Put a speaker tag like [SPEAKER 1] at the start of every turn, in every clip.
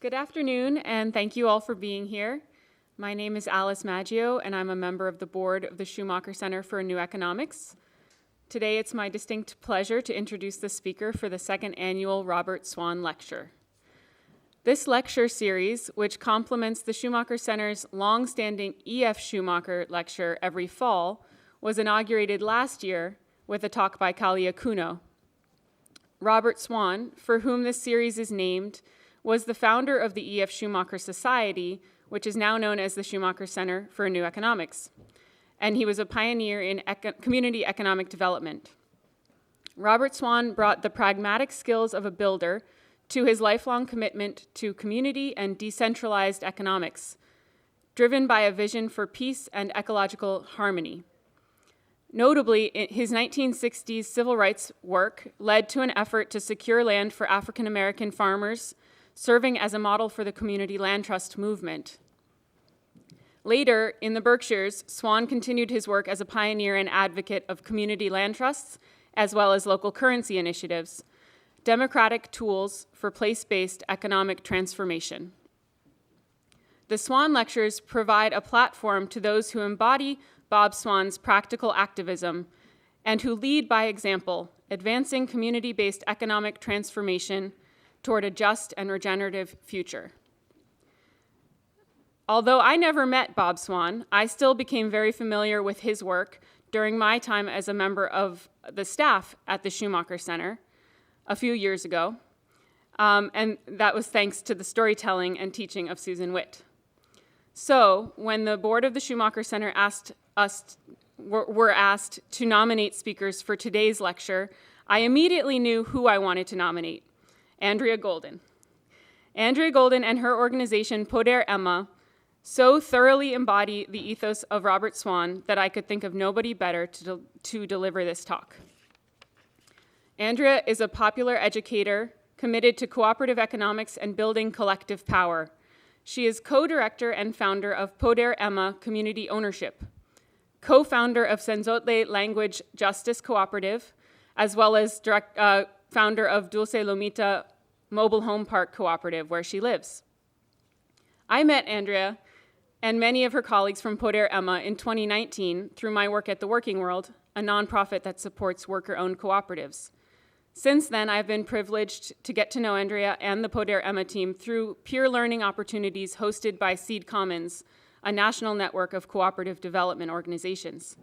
[SPEAKER 1] Good afternoon, and thank you all for being here. My name is Alice Maggio, and I'm a member of the board of the Schumacher Center for New Economics. Today, it's my distinct pleasure to introduce the speaker for the second annual Robert Swann Lecture. This lecture series, which complements the Schumacher Center's long-standing E.F. Schumacher lecture every fall, was inaugurated last year with a talk by Kalia Kuno. Robert Swann, for whom this series is named, was the founder of the E.F. Schumacher Society, which is now known as the Schumacher Center for New Economics, and he was a pioneer in community economic development. Robert Swann brought the pragmatic skills of a builder to his lifelong commitment to community and decentralized economics, driven by a vision for peace and ecological harmony. Notably, his 1960s civil rights work led to an effort to secure land for African American farmers, serving as a model for the community land trust movement. Later, in the Berkshires, Swann continued his work as a pioneer and advocate of community land trusts, as well as local currency initiatives, democratic tools for place-based economic transformation. The Swann Lectures provide a platform to those who embody Bob Swann's practical activism and who lead by example, advancing community-based economic transformation toward a just and regenerative future. Although I never met Bob Swann, I still became very familiar with his work during my time as a member of the staff at the Schumacher Center a few years ago, and that was thanks to the storytelling and teaching of Susan Witt. So, when the board of the Schumacher Center were asked to nominate speakers for today's lecture, I immediately knew who I wanted to nominate: Andrea Golden. Andrea Golden and her organization, PODER Emma, so thoroughly embody the ethos of Robert Swann that I could think of nobody better to deliver this talk. Andrea is a popular educator committed to cooperative economics and building collective power. She is co-director and founder of PODER Emma Community Ownership, co-founder of Cenzontle Language Justice Cooperative, as well as founder of Dulce Lomita Mobile Home Park Cooperative, where she lives. I met Andrea and many of her colleagues from PODER Emma in 2019 through my work at The Working World, a nonprofit that supports worker-owned cooperatives. Since then, I've been privileged to get to know Andrea and the PODER Emma team through peer learning opportunities hosted by Seed Commons, a national network of cooperative development organizations.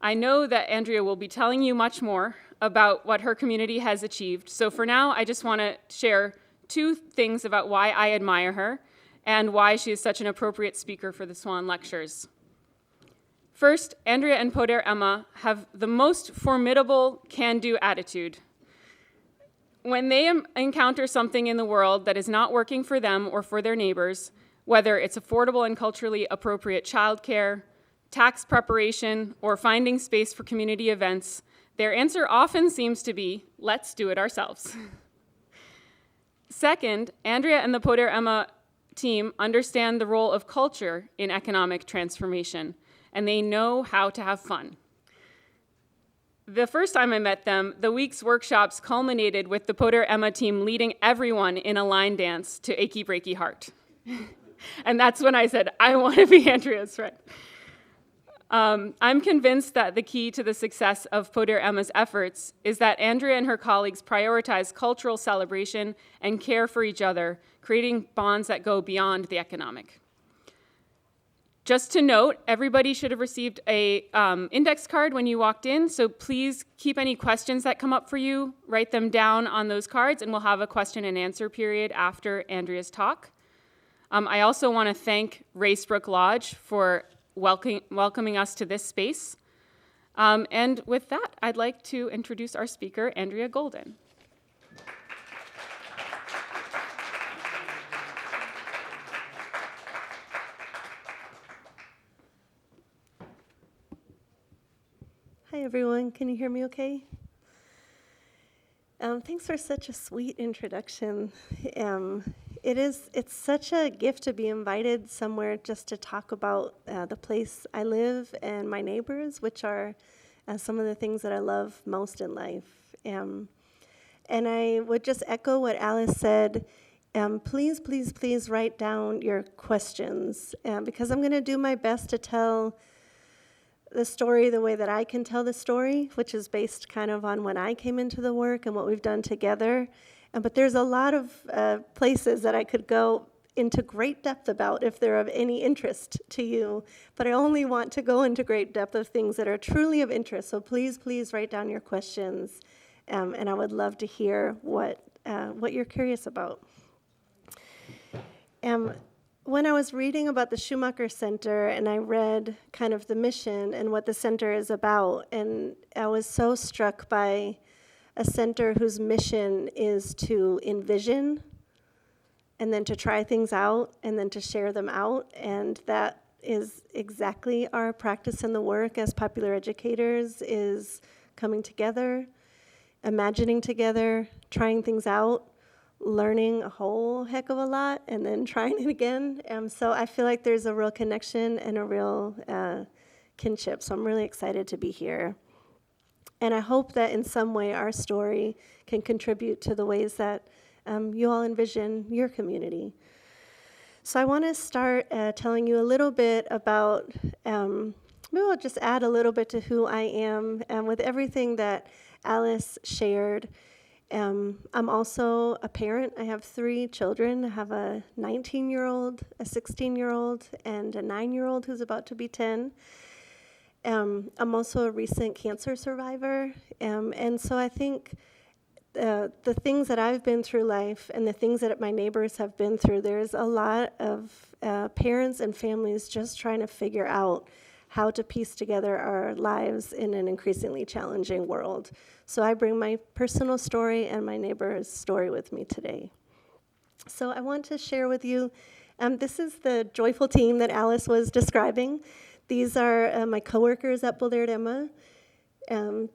[SPEAKER 1] I know that Andrea will be telling you much more about what her community has achieved. So for now, I just want to share two things about why I admire her and why she is such an appropriate speaker for the Swann Lectures. First, Andrea and PODER Emma have the most formidable can-do attitude. When they encounter something in the world that is not working for them or for their neighbors, whether it's affordable and culturally appropriate childcare, tax preparation, or finding space for community events, their answer often seems to be, let's do it ourselves. Second, Andrea and the PODER Emma team understand the role of culture in economic transformation, and they know how to have fun. The first time I met them, the week's workshops culminated with the PODER Emma team leading everyone in a line dance to Achy Breaky Heart. And that's when I said, I want to be Andrea's friend. I'm convinced that the key to the success of PODER Emma's efforts is that Andrea and her colleagues prioritize cultural celebration and care for each other, creating bonds that go beyond the economic. Just to note, everybody should have received a index card when you walked in, so please keep any questions that come up for you, write them down on those cards, and we'll have a question and answer period after Andrea's talk. I also want to thank Race Brook Lodge for welcoming us to this space. And with that, I'd like to introduce our speaker, Andrea Golden.
[SPEAKER 2] Hi, everyone. Can you hear me okay? Thanks for such a sweet introduction. It's such a gift to be invited somewhere just to talk about the place I live and my neighbors, which are some of the things that I love most in life. And I would just echo what Alice said. please, please, please write down your questions, because I'm going to do my best to tell the story the way that I can tell the story, which is based kind of on when I came into the work and what we've done together. But there's a lot of places that I could go into great depth about if they're of any interest to you. But I only want to go into great depth of things that are truly of interest. So please, please write down your questions, and I would love to hear what you're curious about. When I was reading about the Schumacher Center, and I read kind of the mission and what the center is about, and I was so struck by a center whose mission is to envision and then to try things out and then to share them out. And that is exactly our practice in the work as popular educators, is coming together, imagining together, trying things out, learning a whole heck of a lot, and then trying it again. So I feel like there's a real connection and a real kinship. So I'm really excited to be here. And I hope that in some way our story can contribute to the ways that you all envision your community. So I want to start telling you a little bit about, maybe I'll just add a little bit to who I am, with everything that Alice shared. I'm also a parent. I have 3 children. I have a 19-year-old, a 16-year-old, and a 9-year-old who's about to be 10. I'm also a recent cancer survivor. And so I think the things that I've been through life and the things that my neighbors have been through, there's a lot of parents and families just trying to figure out how to piece together our lives in an increasingly challenging world. So I bring my personal story and my neighbor's story with me today. So I want to share with you, this is the joyful team that Alice was describing. These are my coworkers at PODER Emma.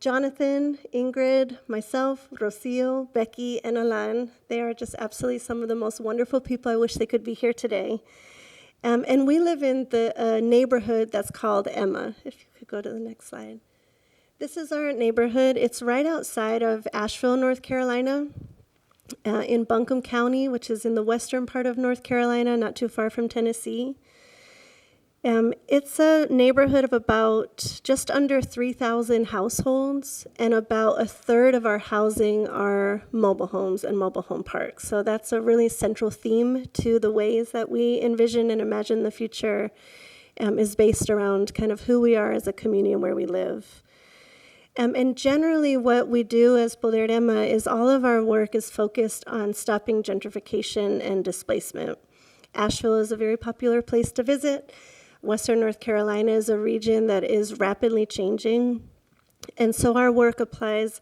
[SPEAKER 2] Jonathan, Ingrid, myself, Rocio, Becky, and Alan. They are just absolutely some of the most wonderful people. I wish they could be here today. And we live in the neighborhood that's called Emma. If you could go to the next slide. This is our neighborhood. It's right outside of Asheville, North Carolina, in Buncombe County, which is in the western part of North Carolina, not too far from Tennessee. It's a neighborhood of about just under 3,000 households, and about a third of our housing are mobile homes and mobile home parks. So that's a really central theme to the ways that we envision and imagine the future, is based around kind of who we are as a community and where we live. And generally what we do as PODER Emma is all of our work is focused on stopping gentrification and displacement. Asheville is a very popular place to visit. Western North Carolina is a region that is rapidly changing. And so our work applies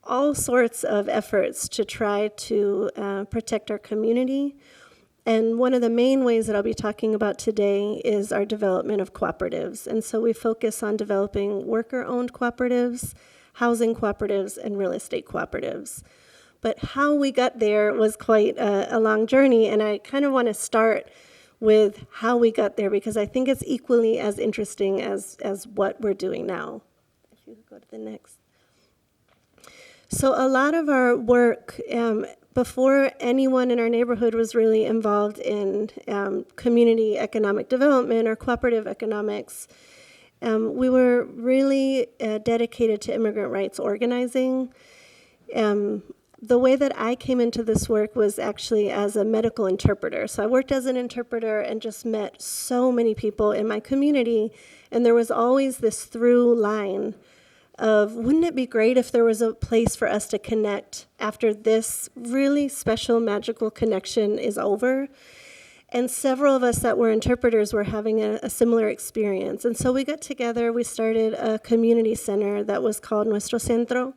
[SPEAKER 2] all sorts of efforts to try to protect our community. And one of the main ways that I'll be talking about today is our development of cooperatives. And so we focus on developing worker-owned cooperatives, housing cooperatives, and real estate cooperatives. But how we got there was quite a long journey, and I kind of want to start with how we got there, because I think it's equally as interesting as what we're doing now. If you go to the next. So a lot of our work, before anyone in our neighborhood was really involved in community economic development or cooperative economics, we were really dedicated to immigrant rights organizing. The way that I came into this work was actually as a medical interpreter. So I worked as an interpreter and just met so many people in my community, and there was always this through line of, wouldn't it be great if there was a place for us to connect after this really special, magical connection is over? And several of us that were interpreters were having a similar experience. And so we got together, we started a community center that was called Nuestro Centro.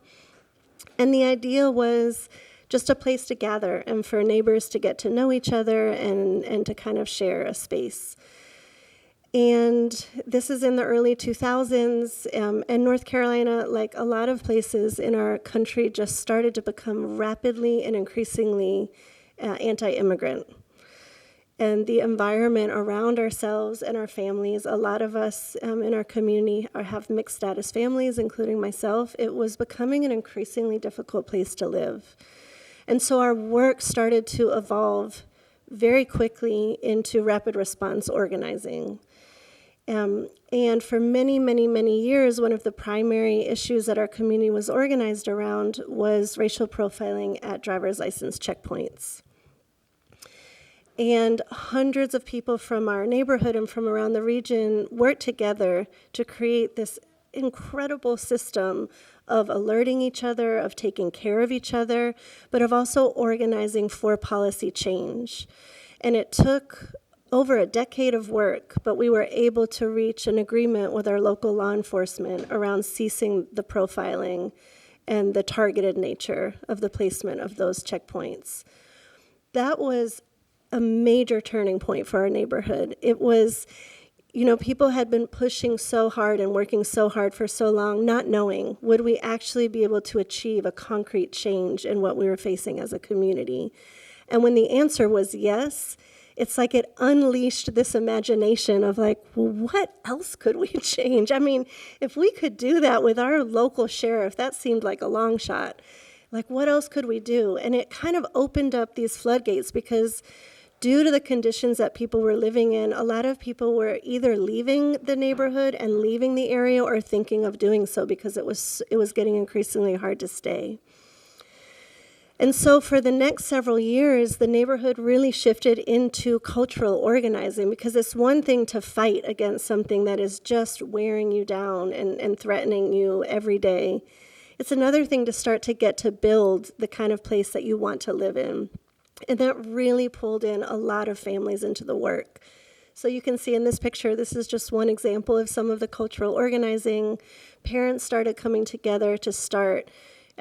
[SPEAKER 2] And the idea was just a place to gather and for neighbors to get to know each other and to kind of share a space. And this is in the early 2000s, and North Carolina, like a lot of places in our country, just started to become rapidly and increasingly anti-immigrant. And the environment around ourselves and our families, a lot of us in our community have mixed status families, including myself. It was becoming an increasingly difficult place to live. And so our work started to evolve very quickly into rapid response organizing. And for many, many, many years, one of the primary issues that our community was organized around was racial profiling at driver's license checkpoints. And hundreds of people from our neighborhood and from around the region worked together to create this incredible system of alerting each other, of taking care of each other, but of also organizing for policy change. And it took over a decade of work, but we were able to reach an agreement with our local law enforcement around ceasing the profiling and the targeted nature of the placement of those checkpoints. That was a major turning point for our neighborhood. It was, people had been pushing so hard and working so hard for so long, not knowing, would we actually be able to achieve a concrete change in what we were facing as a community? And when the answer was yes, it's like it unleashed this imagination of like, well, what else could we change? I mean, if we could do that with our local sheriff, that seemed like a long shot. Like, what else could we do? And it kind of opened up these floodgates because due to the conditions that people were living in, a lot of people were either leaving the neighborhood and leaving the area or thinking of doing so because it was getting increasingly hard to stay. And so for the next several years, the neighborhood really shifted into cultural organizing because it's one thing to fight against something that is just wearing you down and threatening you every day. It's another thing to start to get to build the kind of place that you want to live in. And that really pulled in a lot of families into the work. So you can see in this picture, this is just one example of some of the cultural organizing. Parents started coming together to start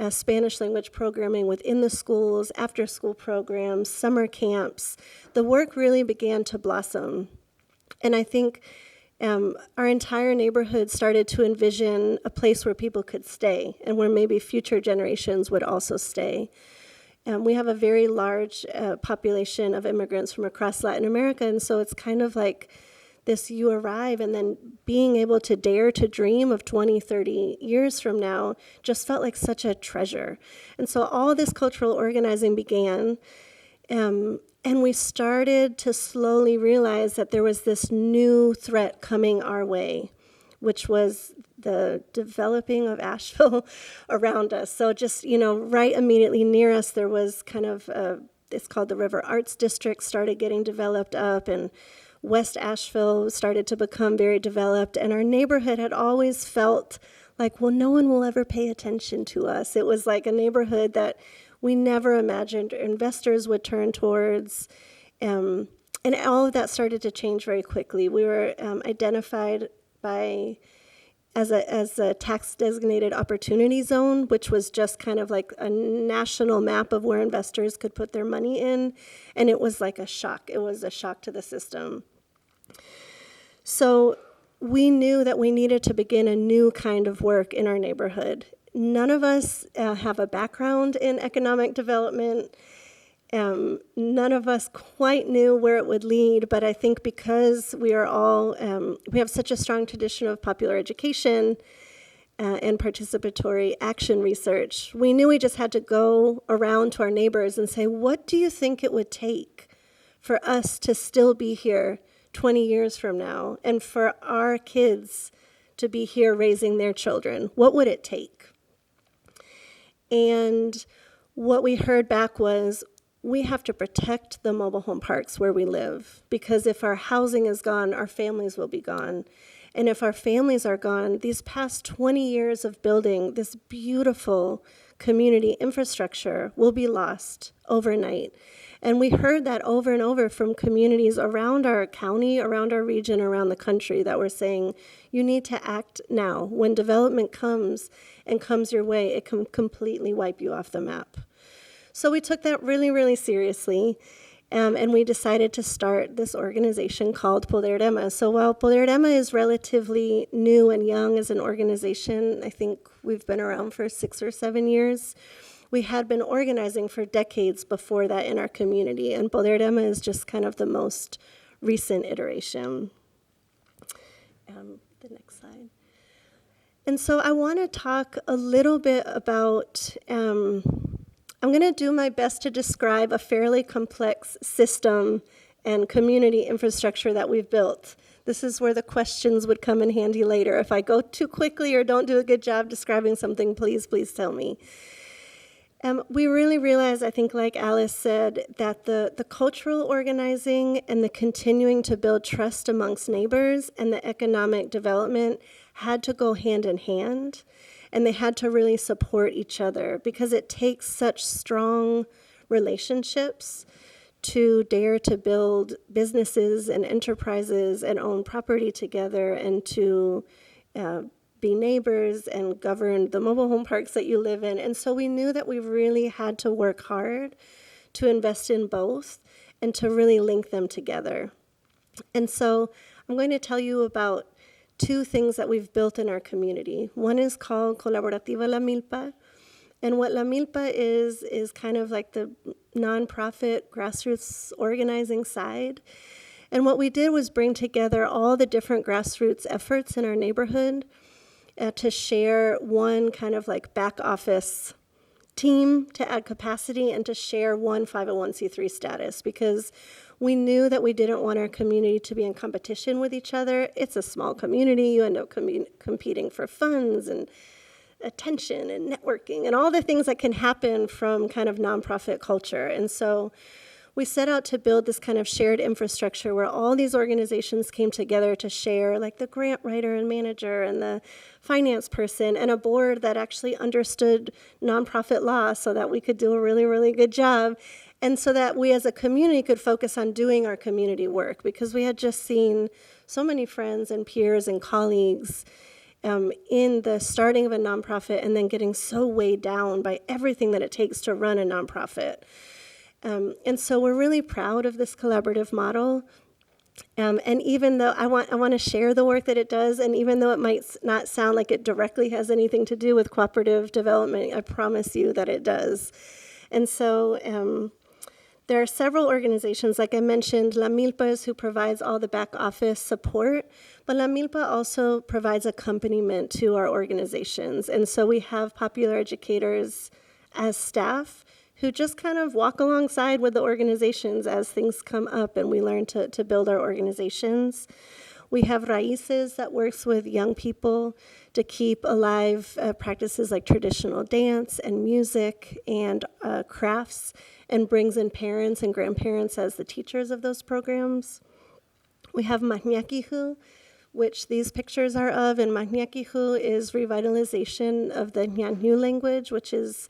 [SPEAKER 2] Spanish language programming within the schools, after-school programs, summer camps. The work really began to blossom. And I think our entire neighborhood started to envision a place where people could stay and where maybe future generations would also stay. We have a very large population of immigrants from across Latin America, and so it's kind of like this, you arrive and then being able to dare to dream of 20, 30 years from now just felt like such a treasure. And so all this cultural organizing began, and we started to slowly realize that there was this new threat coming our way, which was the developing of Asheville around us. So just, right immediately near us, there was kind of, it's called the River Arts District, started getting developed up, and West Asheville started to become very developed. And our neighborhood had always felt like, well, no one will ever pay attention to us. It was like a neighborhood that we never imagined investors would turn towards. And all of that started to change very quickly. We were identified as a tax-designated opportunity zone, which was just kind of like a national map of where investors could put their money in, and it was like a shock. It was a shock to the system. So we knew that we needed to begin a new kind of work in our neighborhood. None of us have a background in economic development. None of us quite knew where it would lead, but I think because we are all, we have such a strong tradition of popular education and participatory action research, we knew we just had to go around to our neighbors and say, what do you think it would take for us to still be here 20 years from now and for our kids to be here raising their children? What would it take? And what we heard back was, we have to protect the mobile home parks where we live, because if our housing is gone, our families will be gone. And if our families are gone, these past 20 years of building this beautiful community infrastructure will be lost overnight. And we heard that over and over from communities around our county, around our region, around the country that were saying, you need to act now. When development comes and comes your way, it can completely wipe you off the map. So we took that really, really seriously, and we decided to start this organization called PODER Emma. So while PODER Emma is relatively new and young as an organization, I think we've been around for 6 or 7 years, we had been organizing for decades before that in our community, and PODER Emma is just kind of the most recent iteration. The next slide. And so I want to talk a little bit about I'm going to do my best to describe a fairly complex system and community infrastructure that we've built. This is where the questions would come in handy later. If I go too quickly or don't do a good job describing something, please tell me. We really realized, I think like Alice said, that the cultural organizing and the continuing to build trust amongst neighbors and the economic development had to go hand in hand, and they had to really support each other because it takes such strong relationships to dare to build businesses and enterprises and own property together and to be neighbors and govern the mobile home parks that you live in. And so we knew that we really had to work hard to invest in both and to really link them together. And so I'm going to tell you about two things that we've built in our community. One is called Colaborativa La Milpa. And what La Milpa is kind of like the nonprofit grassroots organizing side. And what we did was bring together all the different grassroots efforts in our neighborhood to share one kind of like back office team to add capacity and to share one 501c3 status, because we knew that we didn't want our community to be in competition with each other. It's a small community. You end up competing for funds and attention and networking and all the things that can happen from kind of nonprofit culture. And so we set out to build this kind of shared infrastructure where all these organizations came together to share, like the grant writer and manager and the finance person and a board that actually understood nonprofit law so that we could do a really, really good job. And so that we as a community could focus on doing our community work, because we had just seen so many friends and peers and colleagues in the starting of a nonprofit and then getting so weighed down by everything that it takes to run a nonprofit. And so we're really proud of this collaborative model. And even though I want to share the work that it does, and even though it might not sound like it directly has anything to do with cooperative development, I promise you that it does. And so there are several organizations, like I mentioned, La Milpa is who provides all the back office support, but La Milpa also provides accompaniment to our organizations. And so we have popular educators as staff who just kind of walk alongside with the organizations as things come up and we learn to build our organizations. We have Raíces that works with young people to keep alive practices like traditional dance and music and crafts, and brings in parents and grandparents as the teachers of those programs. We have Mahñaquihu, which these pictures are of, and Mahñaquihu is revitalization of the Ñañu language, which is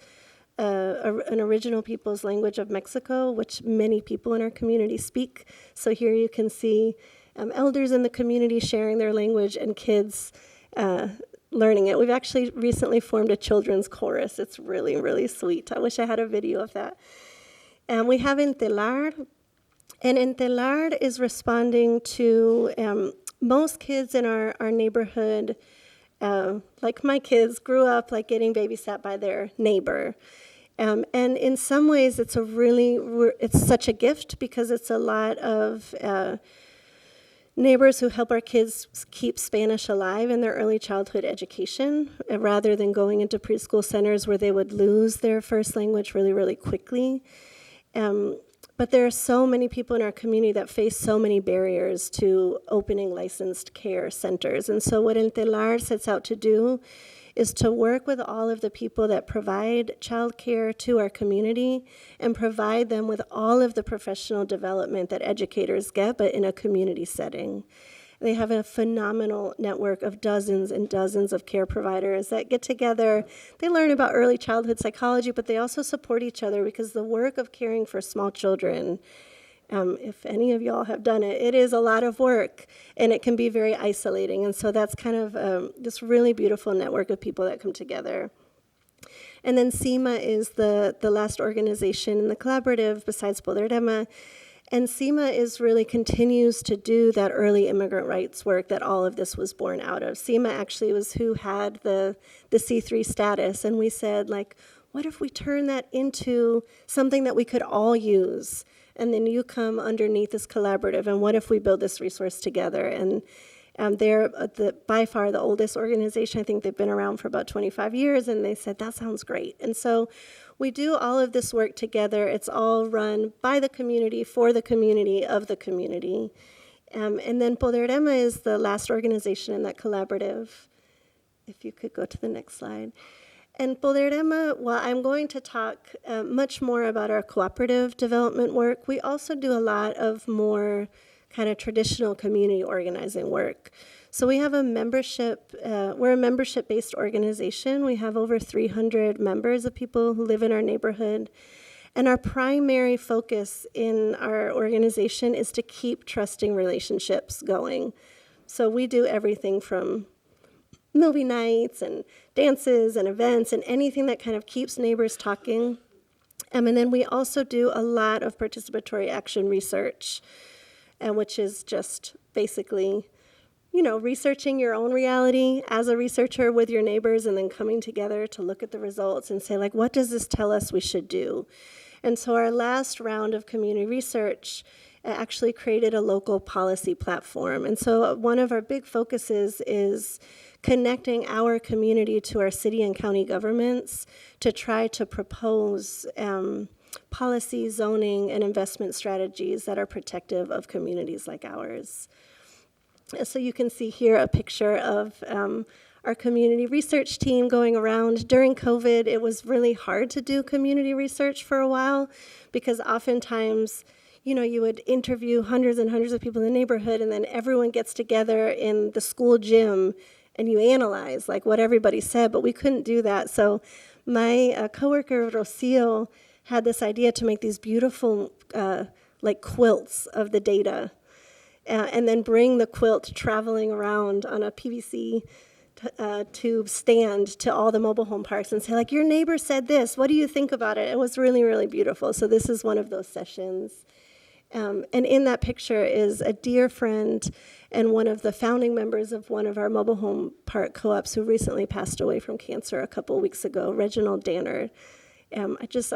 [SPEAKER 2] an original people's language of Mexico, which many people in our community speak. So here you can see elders in the community sharing their language and kids learning it. We've actually recently formed a children's chorus. It's really, really sweet. I wish I had a video of that. We have Entelar, and Entelar is responding to most kids in our neighborhood, like my kids, grew up like getting babysat by their neighbor. And in some ways, it's such a gift, because it's a lot of neighbors who help our kids keep Spanish alive in their early childhood education, rather than going into preschool centers where they would lose their first language really, really quickly. But there are so many people in our community that face so many barriers to opening licensed care centers. And so what Entelar sets out to do is to work with all of the people that provide childcare to our community and provide them with all of the professional development that educators get, but in a community setting. They have a phenomenal network of dozens and dozens of care providers that get together. They learn about early childhood psychology, but they also support each other, because the work of caring for small children, if any of y'all have done it, it is a lot of work, and it can be very isolating. And so that's kind of this really beautiful network of people that come together. And then CIMA is the last organization in the collaborative besides PODER. And CIMA continues to do that early immigrant rights work that all of this was born out of. CIMA actually was who had the C3 status, and we said, like, what if we turn that into something that we could all use? And then you come underneath this collaborative, and what if we build this resource together? And They're by far the oldest organization. I think they've been around for about 25 years, and they said, that sounds great. And so we do all of this work together. It's all run by the community, for the community, of the community. And then PODER Emma is the last organization in that collaborative. If you could go to the next slide. And PODER Emma, well, I'm going to talk much more about our cooperative development work. We also do a lot of more kind of traditional community organizing work. So we have a membership, we're a membership-based organization. We have over 300 members of people who live in our neighborhood. And our primary focus in our organization is to keep trusting relationships going. So we do everything from movie nights and dances and events and anything that kind of keeps neighbors talking. And then we also do a lot of participatory action research, which is just basically, researching your own reality as a researcher with your neighbors and then coming together to look at the results and say, what does this tell us we should do? And so our last round of community research actually created a local policy platform. And so one of our big focuses is connecting our community to our city and county governments to try to propose policy, zoning, and investment strategies that are protective of communities like ours. So you can see here a picture of our community research team going around. During COVID, it was really hard to do community research for a while because oftentimes, you would interview hundreds and hundreds of people in the neighborhood, and then everyone gets together in the school gym and you analyze what everybody said, but we couldn't do that. So my coworker, Rocio, had this idea to make these beautiful quilts of the data and then bring the quilt traveling around on a PVC tube stand to all the mobile home parks and say, your neighbor said this, what do you think about it? It was really, really beautiful. So this is one of those sessions. And in that picture is a dear friend and one of the founding members of one of our mobile home park co-ops who recently passed away from cancer a couple weeks ago, Reginald Danner. I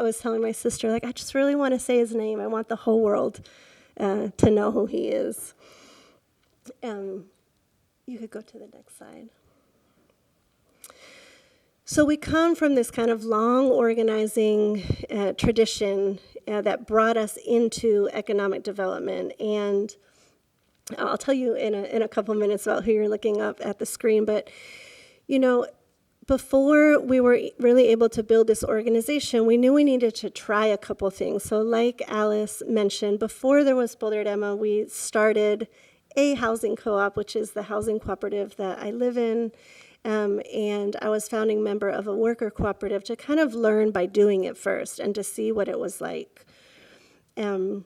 [SPEAKER 2] was telling my sister, I just really want to say his name. I want the whole world to know who he is. You could go to the next slide. So we come from this kind of long organizing tradition that brought us into economic development. And I'll tell you in a couple minutes about who you're looking up at the screen. But, before we were really able to build this organization, we knew we needed to try a couple things. So like Alice mentioned, before there was PODER Emma, we started a housing co-op, which is the housing cooperative that I live in. And I was founding member of a worker cooperative to kind of learn by doing it first and to see what it was like. And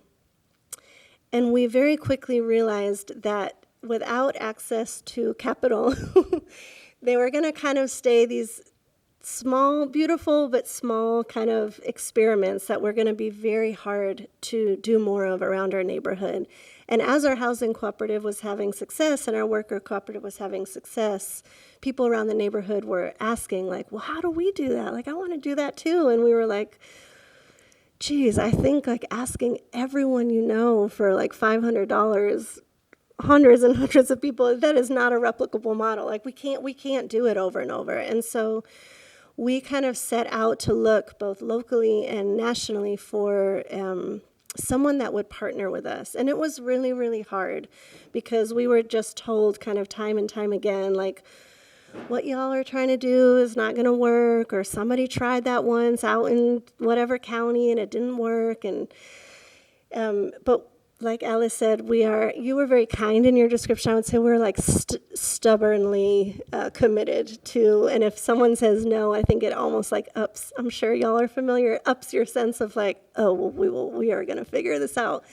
[SPEAKER 2] we very quickly realized that without access to capital, they were going to kind of stay these small, beautiful, but small kind of experiments that were going to be very hard to do more of around our neighborhood. And as our housing cooperative was having success and our worker cooperative was having success, people around the neighborhood were asking, well, how do we do that? I want to do that too. And we were like, geez, I think asking everyone for $500, hundreds and hundreds of people, that is not a replicable model. We can't do it over and over. And so we kind of set out to look both locally and nationally for someone that would partner with us. And it was really, really hard because we were just told kind of time and time again, what y'all are trying to do is not going to work, or somebody tried that once out in whatever county and it didn't work. And but like Alice said, you were very kind in your description. I would say we're stubbornly committed to, and if someone says no, I think it almost ups, I'm sure y'all are familiar, ups your sense of we are going to figure this out.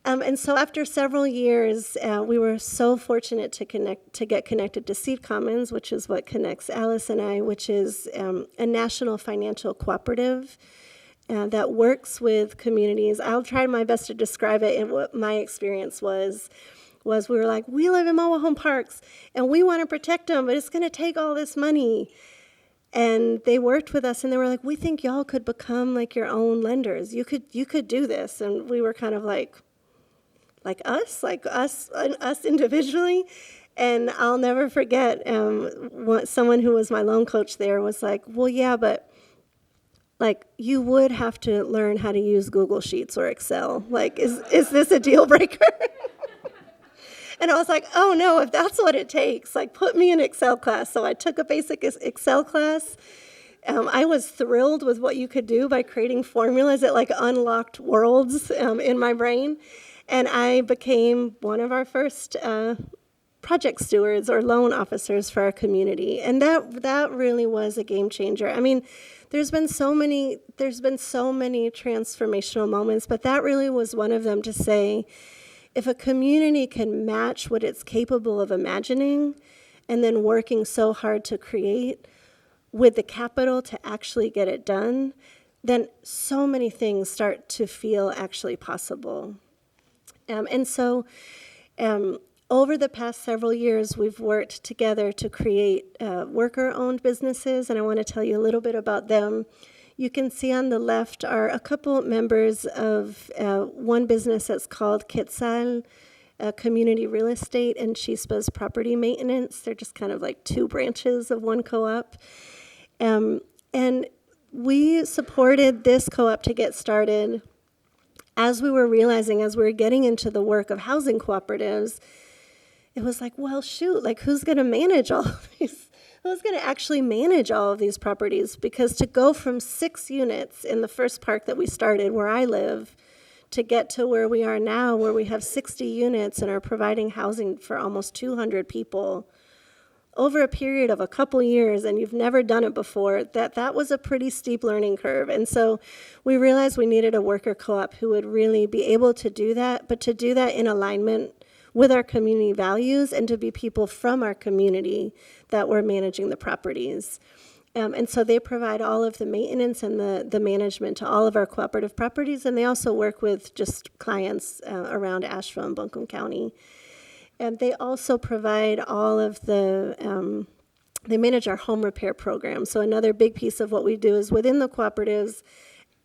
[SPEAKER 2] And so after several years, we were so fortunate to get connected to Seed Commons, which is what connects Alice and I, which is a national financial cooperative that works with communities. I'll try my best to describe it, and what my experience was we were we live in mobile home parks, and we want to protect them, but it's going to take all this money. And they worked with us, and they were we think y'all could become your own lenders. You could do this. And we were kind of us individually. And I'll never forget, someone who was my loan coach there was like, well, yeah, but like, you would have to learn how to use Google Sheets or Excel. Like, is this a deal breaker? And I was like, oh no, if that's what it takes, like, put me in Excel class. So I took a basic Excel class. I was thrilled with what you could do by creating formulas. It like unlocked worlds in my brain. And I became one of our first project stewards or loan officers for our community. And that really was a game changer. I mean, there's been so many transformational moments, but that really was one of them, to say, if a community can match what it's capable of imagining and then working so hard to create with the capital to actually get it done, then so many things start to feel actually possible. And so over the past several years, we've worked together to create worker-owned businesses, and I want to tell you a little bit about them. You can see on the left are a couple members of one business that's called Quetzal Community Real Estate and Chispa's Property Maintenance. They're just kind of like two branches of one co-op. And we supported this co-op to get started as we were realizing, as we were getting into the work of housing cooperatives, it was like, well, shoot, like, who's going to manage all of these? Who's going to actually manage all of these properties? Because to go from 6 units in the first park that we started, where I live, to get to where we are now, where we have 60 units and are providing housing for almost 200 people, over a period of a couple years, and you've never done it before, that was a pretty steep learning curve. And so we realized we needed a worker co-op who would really be able to do that, but to do that in alignment with our community values and to be people from our community that were managing the properties. And so they provide all of the maintenance and the management to all of our cooperative properties, and they also work with just clients around Asheville and Buncombe County. And they also provide all of the, they manage our home repair program. So another big piece of what we do is within the cooperatives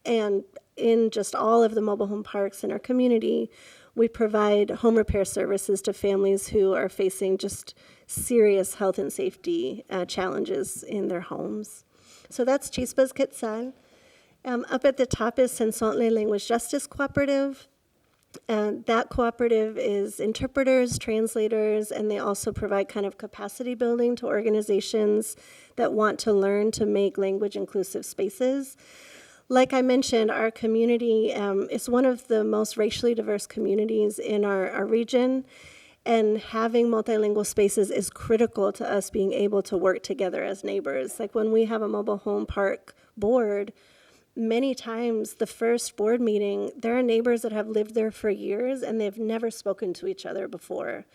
[SPEAKER 2] and in just all of the mobile home parks in our community, we provide home repair services to families who are facing just serious health and safety challenges in their homes. So that's Chispas Quetzal. Up at the top is Cenzontle Language Justice Cooperative. That cooperative is interpreters, translators, and they also provide kind of capacity building to organizations that want to learn to make language inclusive spaces. Like I mentioned, our community is one of the most racially diverse communities in our region, and having multilingual spaces is critical to us being able to work together as neighbors. Like when we have a mobile home park board, many times the first board meeting, there are neighbors that have lived there for years and they've never spoken to each other before.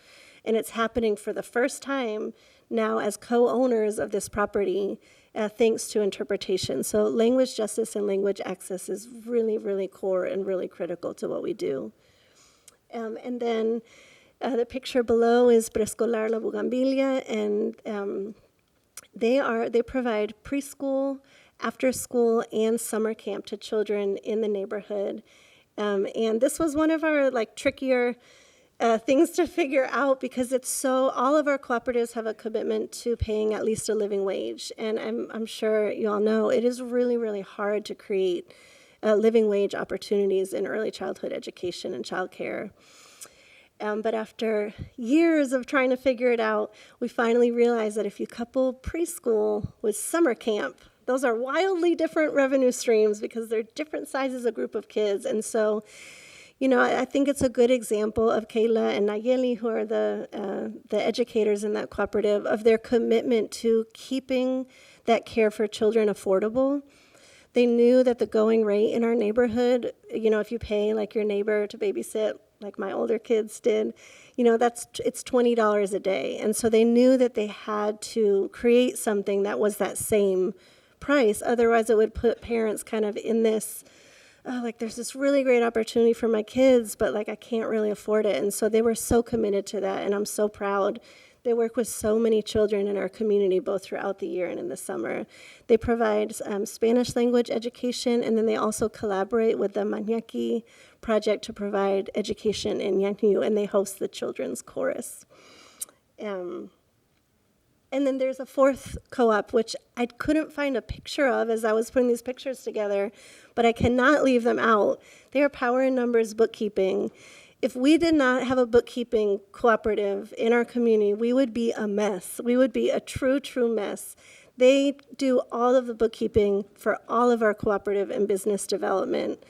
[SPEAKER 2] And it's happening for the first time now as co-owners of this property, thanks to interpretation. So language justice and language access is really, really core and really critical to what we do. And then the picture below is Prescolar Laila, and they provide preschool, after school, and summer camp to children in the neighborhood. And this was one of our trickier things to figure out, because all of our cooperatives have a commitment to paying at least a living wage. And I'm sure you all know it is really, really hard to create living wage opportunities in early childhood education and childcare. But after years of trying to figure it out, we finally realized that if you couple preschool with summer camp, those are wildly different revenue streams because they're different sizes of group of kids. And so, I think it's a good example of Kayla and Nayeli, who are the educators in that cooperative, of their commitment to keeping that care for children affordable. They knew that the going rate in our neighborhood, if you pay your neighbor to babysit, like my older kids did, it's $20 a day. And so they knew that they had to create something that was that same price. Otherwise, it would put parents kind of in this, there's this really great opportunity for my kids, but I can't really afford it. And so they were so committed to that, and I'm so proud. They work with so many children in our community, both throughout the year and in the summer. They provide Spanish language education, and then they also collaborate with the Maniaki Project to provide education in Ñaqñu, and they host the children's chorus. And then there's a fourth co-op, which I couldn't find a picture of as I was putting these pictures together, but I cannot leave them out. They are Power in Numbers Bookkeeping. If we did not have a bookkeeping cooperative in our community, we would be a mess. We would be a true mess. They do all of the bookkeeping for all of our cooperative and business development.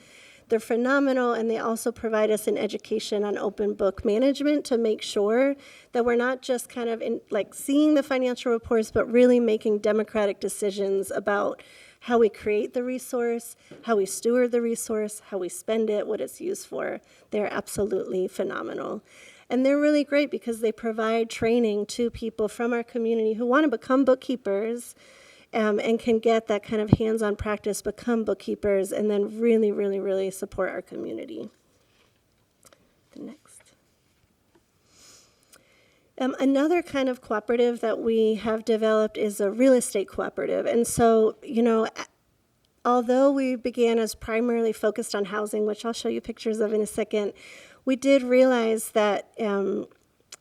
[SPEAKER 2] They're phenomenal, and they also provide us an education on open book management to make sure that we're not just kind of seeing the financial reports, but really making democratic decisions about how we create the resource, how we steward the resource, how we spend it, what it's used for. They're absolutely phenomenal. And they're really great because they provide training to people from our community who want to become bookkeepers, and can get that kind of hands-on practice, become bookkeepers, and then really, really, really support our community. The next. Another kind of cooperative that we have developed is a real estate cooperative. And so, although we began as primarily focused on housing, which I'll show you pictures of in a second, we did realize that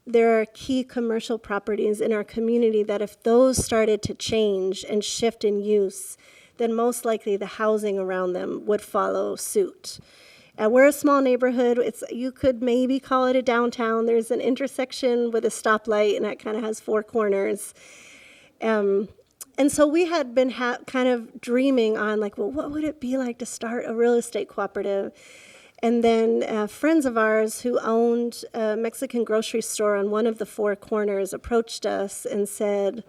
[SPEAKER 2] there are key commercial properties in our community that if those started to change and shift in use, then most likely the housing around them would follow suit. We're a small neighborhood. You could maybe call it a downtown. There's an intersection with a stoplight, and that kind of has four corners. And so we had been kind of dreaming on, what would it be like to start a real estate cooperative? And then friends of ours who owned a Mexican grocery store on one of the four corners approached us and said,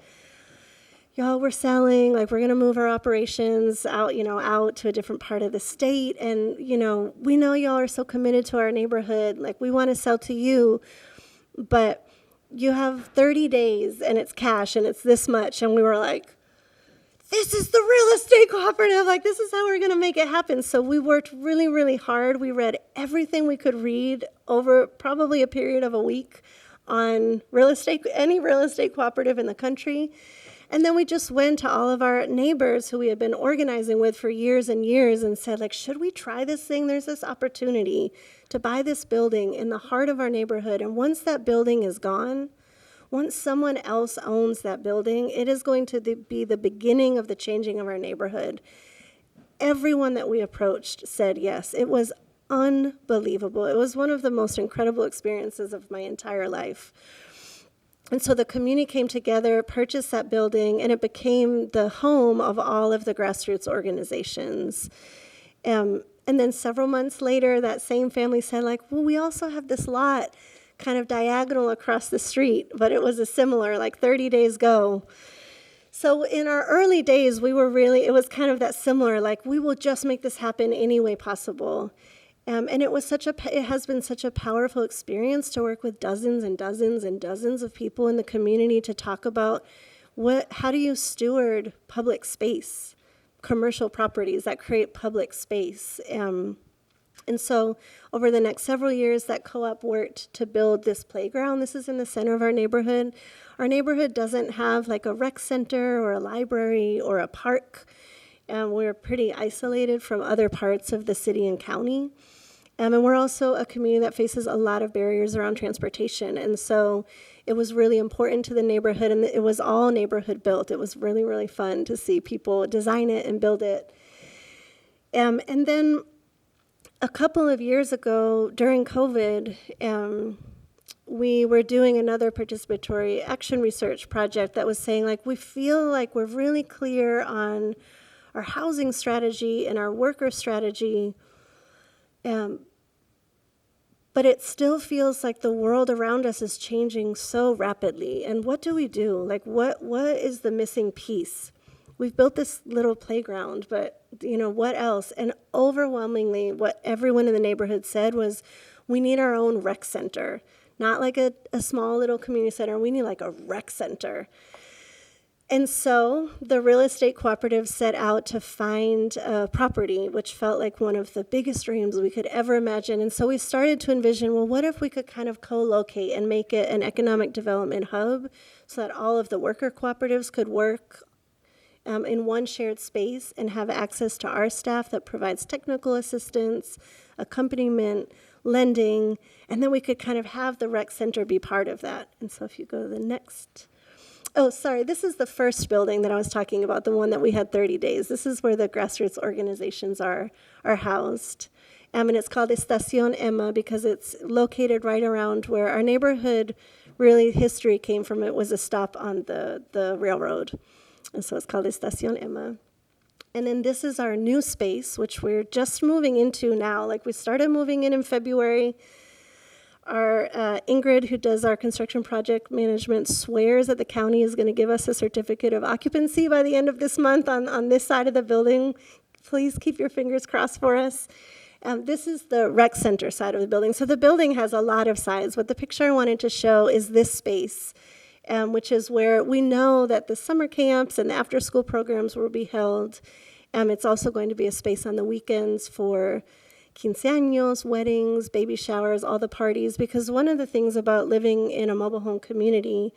[SPEAKER 2] y'all, we're selling, we're going to move our operations out to a different part of the state. And, we know y'all are so committed to our neighborhood. We want to sell to you, but you have 30 days and it's cash and it's this much. And we were like, this is the real estate cooperative. This is how we're going to make it happen. So we worked really, really hard. We read everything we could read over probably a period of a week on real estate, any real estate cooperative in the country. And then we just went to all of our neighbors who we had been organizing with for years and years and said, should we try this thing? There's this opportunity to buy this building in the heart of our neighborhood. And once that building is gone, once someone else owns that building, it is going to be the beginning of the changing of our neighborhood. Everyone that we approached said yes. It was unbelievable. It was one of the most incredible experiences of my entire life. And so the community came together, purchased that building, and it became the home of all of the grassroots organizations. And then several months later, that same family said, we also have this lot kind of diagonal across the street, but it was a similar, 30 days go. So in our early days, it was kind of that similar, we will just make this happen any way possible. And it has been such a powerful experience to work with dozens and dozens and dozens of people in the community to talk about how do you steward public space, commercial properties that create public space. And so over the next several years, that co-op worked to build this playground. This is in the center of our neighborhood. Our neighborhood doesn't have a rec center or a library or a park. We're pretty isolated from other parts of the city and county. And we're also a community that faces a lot of barriers around transportation. And so it was really important to the neighborhood, and it was all neighborhood built. It was really, really fun to see people design it and build it. And then a couple of years ago, during COVID, we were doing another participatory action research project that was saying, we feel like we're really clear on our housing strategy and our worker strategy, but it still feels like the world around us is changing so rapidly. And what do we do? What is the missing piece? We've built this little playground, but, what else? And overwhelmingly, what everyone in the neighborhood said was, we need our own rec center. Not a small little community center. We need a rec center. And so the real estate cooperative set out to find a property, which felt like one of the biggest dreams we could ever imagine. And so we started to envision, what if we could kind of co-locate and make it an economic development hub so that all of the worker cooperatives could work in one shared space and have access to our staff that provides technical assistance, accompaniment, lending, and then we could kind of have the rec center be part of that. And so if you go to the next. Oh, sorry, this is the first building that I was talking about, the one that we had 30 days. This is where the grassroots organizations are housed. And it's called Estasion Emma because it's located right around where our neighborhood, really history came from. It was a stop on the railroad. And so it's called Estasion Emma. And then this is our new space, which we're just moving into now. Like we started moving in February. Our Ingrid, who does our construction project management, swears that the county is going to give us a certificate of occupancy by the end of this month on this side of the building. Please keep your fingers crossed for us. This is the rec center side of the building. So the building has a lot of sides. What the picture I wanted to show is this space, which is where we know that the summer camps and the after-school programs will be held. It's also going to be a space on the weekends for quinceaños, weddings, baby showers, all the parties, because one of the things about living in a mobile home community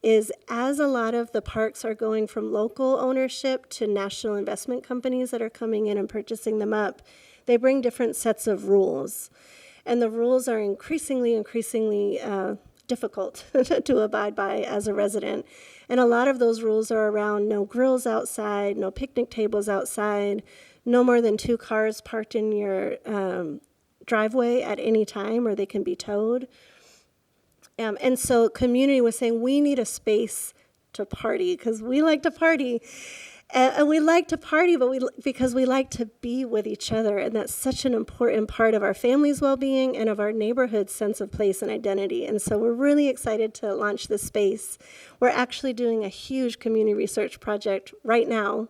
[SPEAKER 2] is as a lot of the parks are going from local ownership to national investment companies that are coming in and purchasing them up, they bring different sets of rules. And the rules are increasingly difficult to abide by as a resident. And a lot of those rules are around no grills outside, no picnic tables outside, no more than 2 cars parked in your driveway at any time, or they can be towed. And so community was saying, we need a space to party, because we like to party. And we like to party, because we like to be with each other. And that's such an important part of our family's well-being and of our neighborhood's sense of place and identity. And so we're really excited to launch this space. We're actually doing a huge community research project right now.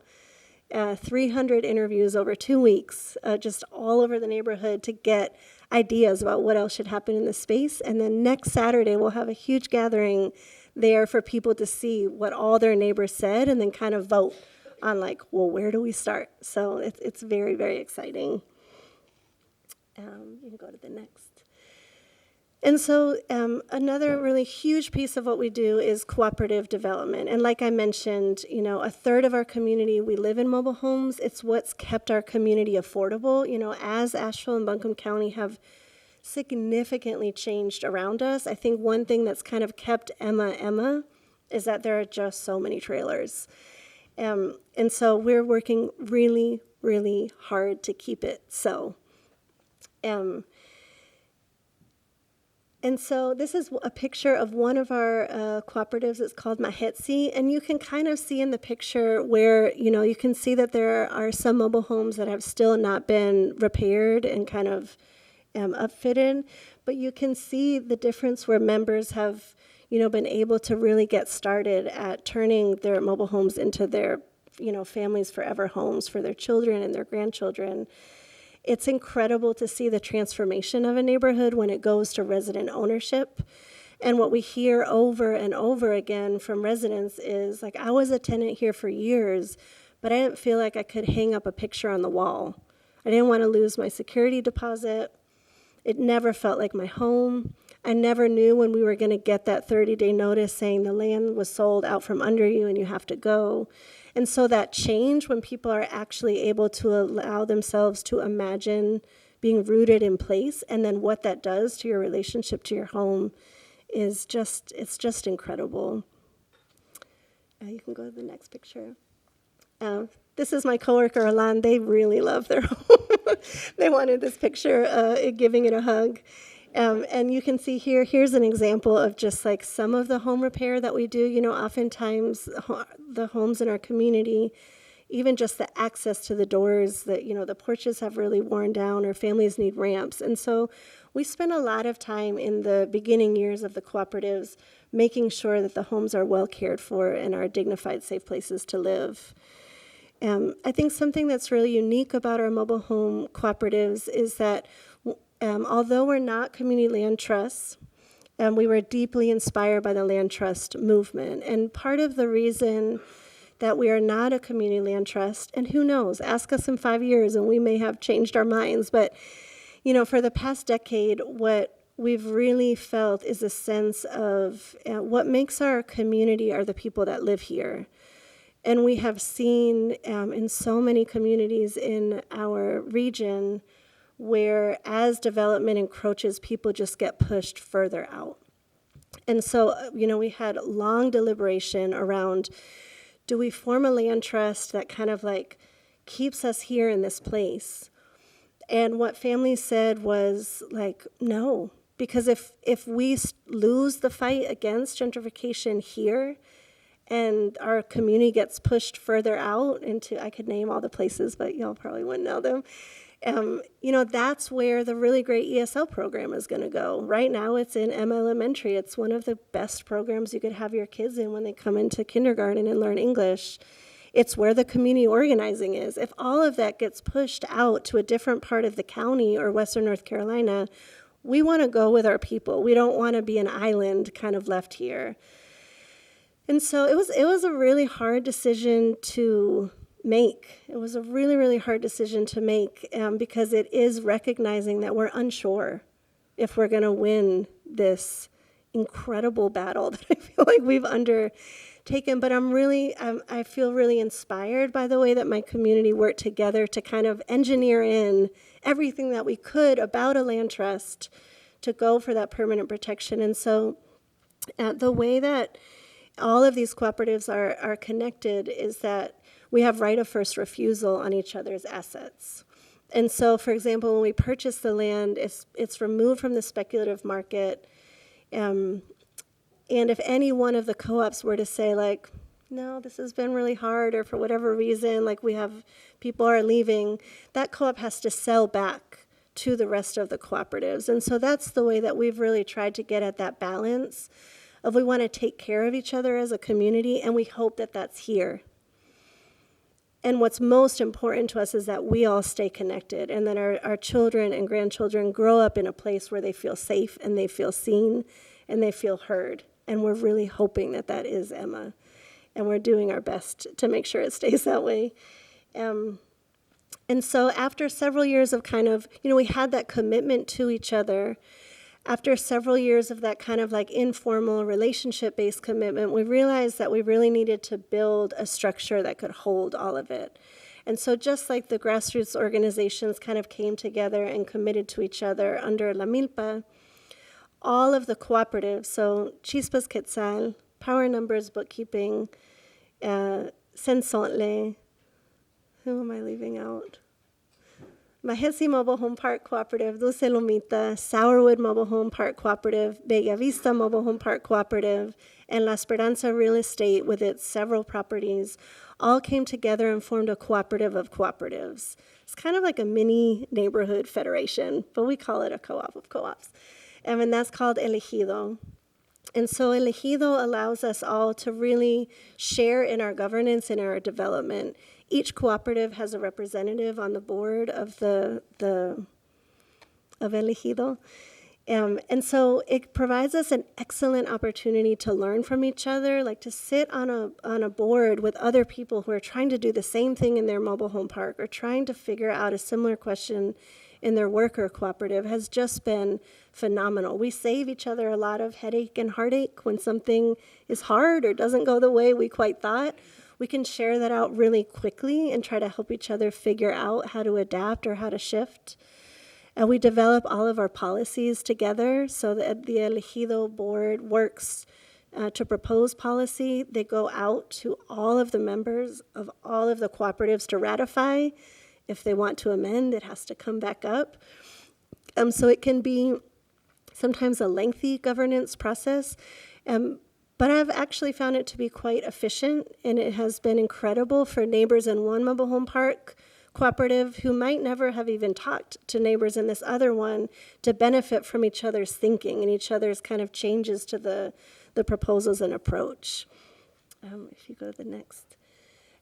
[SPEAKER 2] 300 interviews over 2 weeks, just all over the neighborhood to get ideas about what else should happen in the space. And then next Saturday, we'll have a huge gathering there for people to see what all their neighbors said and then kind of vote on like, well, where do we start? So it's very, very exciting. You can go to the next. And so another really huge piece of what we do is cooperative development. And like I mentioned, a third of our community, we live in mobile homes. It's what's kept our community affordable. As Asheville and Buncombe County have significantly changed around us, I think one thing that's kind of kept Emma is that there are just so many trailers. And so we're working really, really hard to keep it so. And so this is a picture of one of our cooperatives. It's called Mahetsi. And you can kind of see in the picture where, you can see that there are some mobile homes that have still not been repaired and kind of upfitted. But you can see the difference where members have, been able to really get started at turning their mobile homes into their, families forever homes for their children and their grandchildren. It's incredible to see the transformation of a neighborhood when it goes to resident ownership. And what we hear over and over again from residents is, like, I was a tenant here for years, but I didn't feel like I could hang up a picture on the wall. I didn't want to lose my security deposit. It never felt like my home. I never knew when we were going to get that 30-day notice saying the land was sold out from under you and you have to go. And so that change, when people are actually able to allow themselves to imagine being rooted in place and then what that does to your relationship to your home it's just incredible. You can go to the next picture. This is my coworker, Alan. They really love their home. They wanted this picture, giving it a hug. And you can see here's an example of just like some of the home repair that we do. Oftentimes the homes in our community, even just the access to the doors, that the porches have really worn down or families need ramps. And so we spend a lot of time in the beginning years of the cooperatives making sure that the homes are well cared for and are dignified, safe places to live. I think something that's really unique about our mobile home cooperatives is that although we're not community land trusts, we were deeply inspired by the land trust movement. And part of the reason that we are not a community land trust, and who knows, ask us in 5 years and we may have changed our minds, but for the past decade, what we've really felt is a sense of what makes our community are the people that live here. And we have seen in so many communities in our region where as development encroaches, people just get pushed further out. And so, we had long deliberation around, do we form a land trust that kind of like keeps us here in this place? And what families said was like, no, because if we lose the fight against gentrification here, and our community gets pushed further out into, I could name all the places, but y'all probably wouldn't know them. That's where the really great ESL program is going to go. Right now, it's in Emma Elementary. It's one of the best programs you could have your kids in when they come into kindergarten and learn English. It's where the community organizing is. If all of that gets pushed out to a different part of the county or Western North Carolina, we want to go with our people. We don't want to be an island kind of left here. And so it was a really hard decision to make. It was a really, really hard decision to make because it is recognizing that we're unsure if we're going to win this incredible battle that I feel like we've undertaken. But I feel really inspired by the way that my community worked together to kind of engineer in everything that we could about a land trust to go for that permanent protection. And so the way that all of these cooperatives are connected is that we have right of first refusal on each other's assets. And so, for example, when we purchase the land, it's removed from the speculative market. And if any one of the co-ops were to say, like, no, this has been really hard, or for whatever reason, like people are leaving, that co-op has to sell back to the rest of the cooperatives. And so that's the way that we've really tried to get at that balance of we want to take care of each other as a community, and we hope that that's here. And what's most important to us is that we all stay connected, and that our children and grandchildren grow up in a place where they feel safe and they feel seen and they feel heard. And we're really hoping that that is Emma, and we're doing our best to make sure it stays that way. And so after several years of kind of, we had that commitment to each other. After several years of that kind of like informal relationship-based commitment, we realized that we really needed to build a structure that could hold all of it. And so just like the grassroots organizations kind of came together and committed to each other under La Milpa, all of the cooperatives, so Chispas Quetzal, Power Numbers Bookkeeping, Cenzontle, who am I leaving out? Mahesi Mobile Home Park Cooperative, Dulce Lomita, Sourwood Mobile Home Park Cooperative, Bella Vista Mobile Home Park Cooperative, and La Esperanza Real Estate with its several properties all came together and formed a cooperative of cooperatives. It's kind of like a mini neighborhood federation, but we call it a co-op of co-ops. And that's called Elegido. And so Elegido allows us all to really share in our governance and our development. Each cooperative has a representative on the board of of Elegido. And so it provides us an excellent opportunity to learn from each other, like to sit on a board with other people who are trying to do the same thing in their mobile home park or trying to figure out a similar question in their worker cooperative has just been phenomenal. We save each other a lot of headache and heartache when something is hard or doesn't go the way we quite thought. We can share that out really quickly and try to help each other figure out how to adapt or how to shift. And we develop all of our policies together so that the Elegido board works to propose policy. They go out to all of the members of all of the cooperatives to ratify. If they want to amend, it has to come back up. So it can be sometimes a lengthy governance process. But I've actually found it to be quite efficient, and it has been incredible for neighbors in one mobile home park cooperative who might never have even talked to neighbors in this other one to benefit from each other's thinking and each other's kind of changes to the proposals and approach. If you go to the next.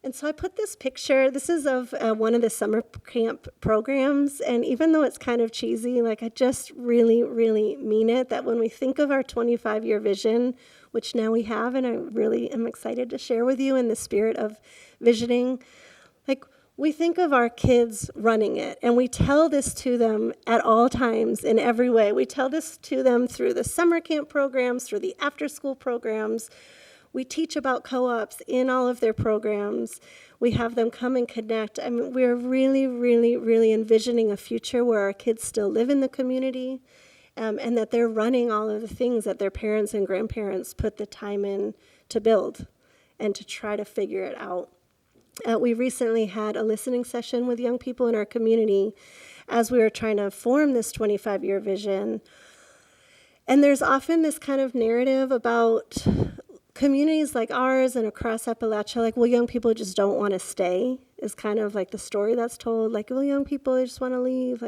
[SPEAKER 2] And so I put this picture, this is of one of the summer camp programs, and even though it's kind of cheesy, like I just really, really mean it, that when we think of our 25-year vision, which now we have, and I really am excited to share with you in the spirit of visioning, like we think of our kids running it, and we tell this to them at all times in every way. We tell this to them through the summer camp programs, through the after-school programs. We teach about co-ops in all of their programs. We have them come and connect. I mean, we're really, really, really envisioning a future where our kids still live in the community, and that they're running all of the things that their parents and grandparents put the time in to build and to try to figure it out. We recently had a listening session with young people in our community as we were trying to form this 25-year vision. And there's often this kind of narrative about communities like ours and across Appalachia, like, well, young people just don't want to stay, is kind of like the story that's told. Like, well, young people, they just want to leave.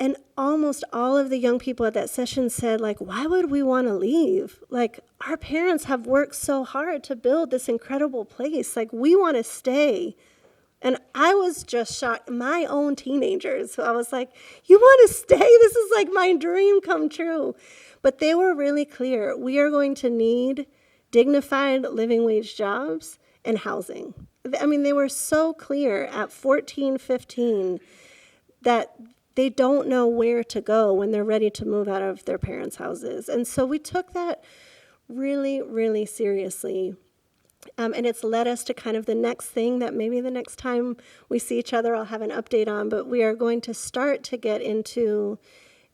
[SPEAKER 2] And almost all of the young people at that session said, like, why would we want to leave? Like, our parents have worked so hard to build this incredible place. Like, we want to stay. And I was just shocked. My own teenagers, I was like, you want to stay? This is like my dream come true. But they were really clear. We are going to need dignified living wage jobs and housing. I mean, they were so clear at 14, 15 that they don't know where to go when they're ready to move out of their parents' houses. And so we took that really, really seriously. And it's led us to kind of the next thing that maybe the next time we see each other, I'll have an update on. But we are going to start to get into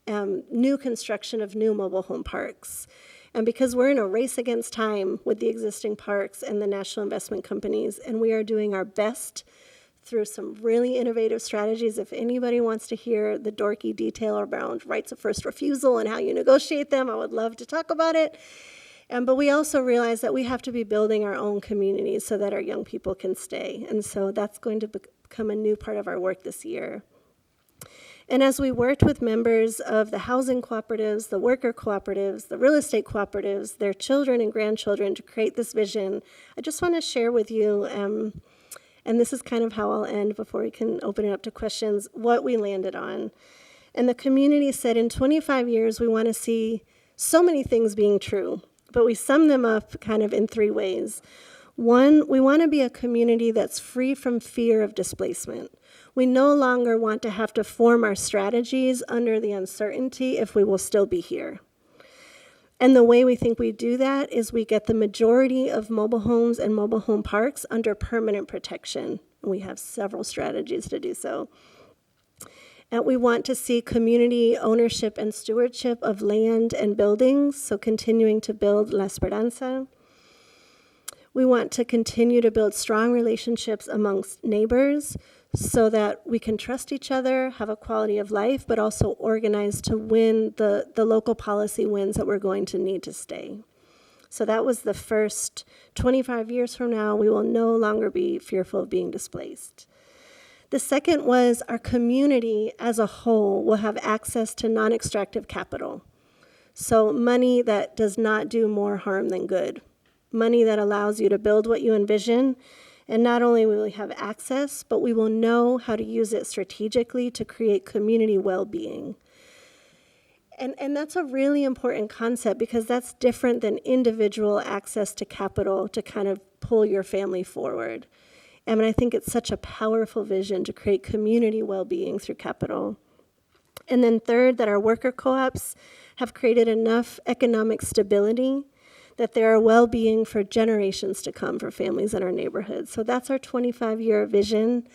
[SPEAKER 2] new construction of new mobile home parks. And because we're in a race against time with the existing parks and the national investment companies, and we are doing our best through some really innovative strategies. If anybody wants to hear the dorky detail around rights of first refusal and how you negotiate them, I would love to talk about it. But we also realize that we have to be building our own communities so that our young people can stay. And so that's going to become a new part of our work this year. And as we worked with members of the housing cooperatives, the worker cooperatives, the real estate cooperatives, their children and grandchildren to create this vision, I just want to share with you, and this is kind of how I'll end before we can open it up to questions, what we landed on. And the community said in 25 years, we want to see so many things being true. But we sum them up kind of in 3 ways. 1, we want to be a community that's free from fear of displacement. We no longer want to have to form our strategies under the uncertainty if we will still be here. And the way we think we do that is we get the majority of mobile homes and mobile home parks under permanent protection. And we have several strategies to do so. And we want to see community ownership and stewardship of land and buildings, so continuing to build La Esperanza. We want to continue to build strong relationships amongst neighbors so that we can trust each other, have a quality of life, but also organize to win the local policy wins that we're going to need to stay. So that was the first 25 years from now, we will no longer be fearful of being displaced. The second was our community as a whole will have access to non-extractive capital. So money that does not do more harm than good. Money that allows you to build what you envision. And not only will we have access, but we will know how to use it strategically to create community well-being. And that's a really important concept because that's different than individual access to capital to kind of pull your family forward. And I think it's such a powerful vision to create community well-being through capital. And then third, that our worker co-ops have created enough economic stability that there are well-being for generations to come for families in our neighborhoods. So that's our 25-year vision.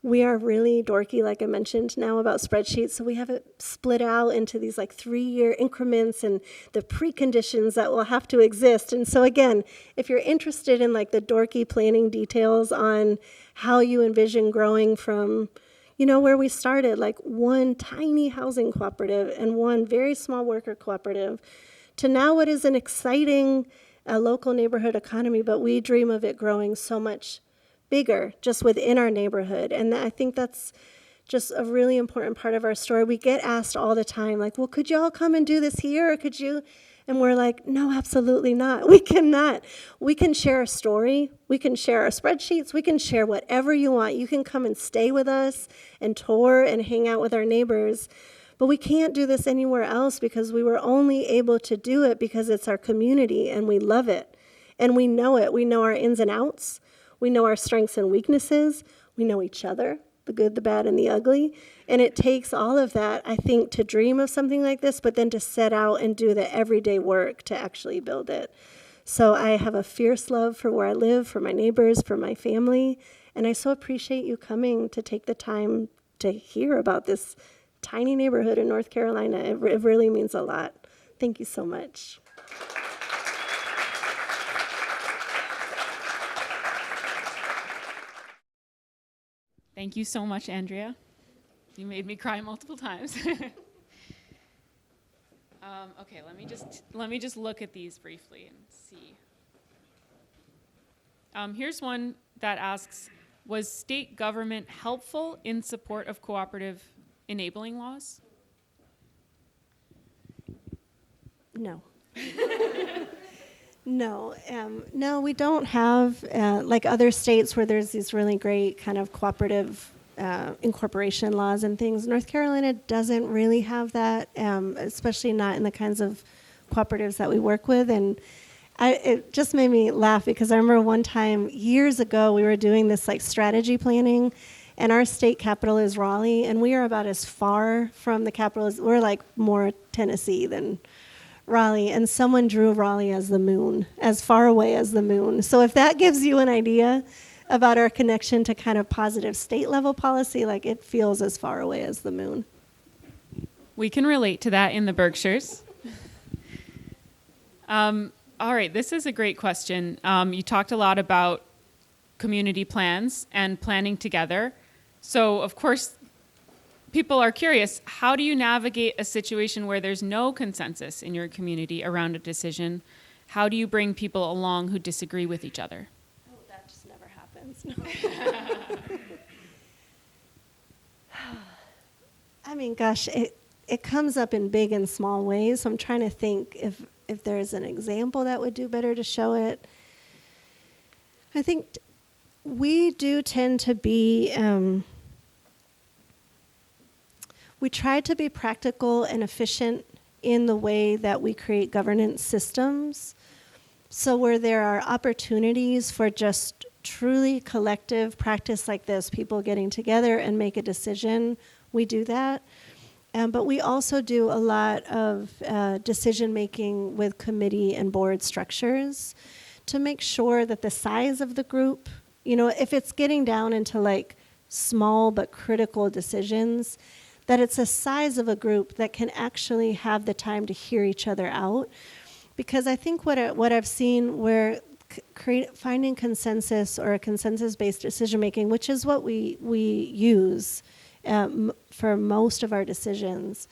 [SPEAKER 2] We are really dorky, like I mentioned now, about spreadsheets. So we have it split out into these like 3-year increments and the preconditions that will have to exist. And so again, if you're interested in like the dorky planning details on how you envision growing from, you know, where we started, like one tiny housing cooperative and one very small worker cooperative, to now what is an exciting local neighborhood economy, but we dream of it growing so much bigger just within our neighborhood. And I think that's just a really important part of our story. We get asked all the time, like, well, could you all come and do this here, or could you? And we're like, no, absolutely not. We cannot. We can share a story. We can share our spreadsheets. We can share whatever you want. You can come and stay with us and tour and hang out with our neighbors. But we can't do this anywhere else because we were only able to do it because it's our community and we love it. And we know it. We know our ins and outs. We know our strengths and weaknesses. We know each other the good, the bad, and the ugly. And it takes all of that, I think, to dream of something like this, but then to set out and do the everyday work to actually build it. So I have a fierce love for where I live, for my neighbors, for my family, and I so appreciate you coming to take the time to hear about this tiny neighborhood in North Carolina. It really means a lot. Thank you so much.
[SPEAKER 1] Thank you so much, Andrea. You made me cry multiple times. Okay, let me just look at these briefly and see. Here's one that asks, was state government helpful in support of cooperative enabling laws?
[SPEAKER 2] No. No, we don't have, like other states where there's these really great kind of cooperative incorporation laws and things. North Carolina doesn't really have that, especially not in the kinds of cooperatives that we work with. And it just made me laugh because I remember one time years ago we were doing this like strategy planning, and our state capital is Raleigh, and we are about as far from the capital as, we're like more Tennessee than Raleigh, and someone drew Raleigh as the moon, as far away as the moon. So if that gives you an idea about our connection to kind of positive state level policy, like it feels as far away as the moon.
[SPEAKER 1] We can relate to that in the Berkshires. All right, this is a great question. You talked a lot about community plans and planning together. So of course, people are curious, how do you navigate a situation where there's no consensus in your community around a decision? How do you bring people along who disagree with each other?
[SPEAKER 2] Oh, that just never happens. I mean, gosh, it comes up in big and small ways. So I'm trying to think if there's an example that would do better to show it. I think we do tend to be... we try to be practical and efficient in the way that we create governance systems. So where there are opportunities for just truly collective practice like this, people getting together and make a decision, we do that. But we also do a lot of decision making with committee and board structures to make sure that the size of the group, if it's getting down into like small but critical decisions, that it's a size of a group that can actually have the time to hear each other out. Because I think what I've seen where finding consensus or a consensus-based decision-making, which is what we use for most of our decisions,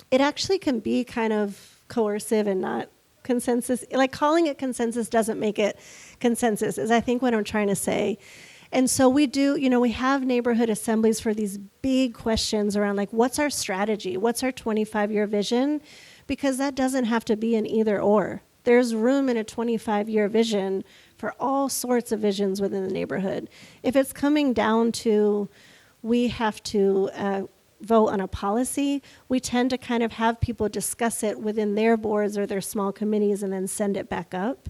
[SPEAKER 2] it actually can be kind of coercive and not consensus. Like calling it consensus doesn't make it consensus, is I think what I'm trying to say. And so we do, we have neighborhood assemblies for these big questions around like, what's our strategy? What's our 25-year vision? Because that doesn't have to be an either or. There's room in a 25-year vision for all sorts of visions within the neighborhood. If it's coming down to we have to vote on a policy, we tend to kind of have people discuss it within their boards or their small committees and then send it back up.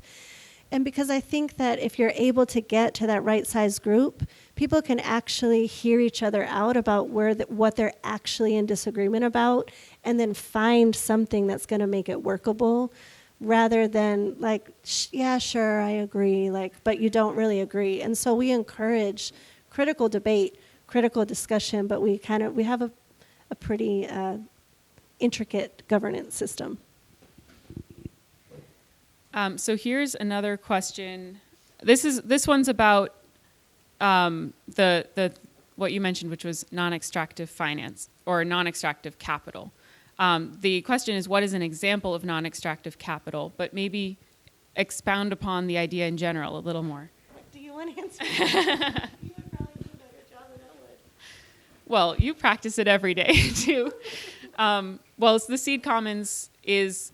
[SPEAKER 2] And because I think that if you're able to get to that right size group, people can actually hear each other out about what they're actually in disagreement about, and then find something that's going to make it workable, rather than like, yeah, sure, I agree, but you don't really agree. And so we encourage critical debate, critical discussion, but we have a pretty intricate governance system.
[SPEAKER 1] So here's another question. This one's about the what you mentioned, which was non-extractive finance or non-extractive capital. The question is, what is an example of non-extractive capital? But maybe expound upon the idea in general a little more.
[SPEAKER 2] Do you want to answer? You would probably do a better job than I would.
[SPEAKER 1] Well, you practice it every day too. The Seed Commons is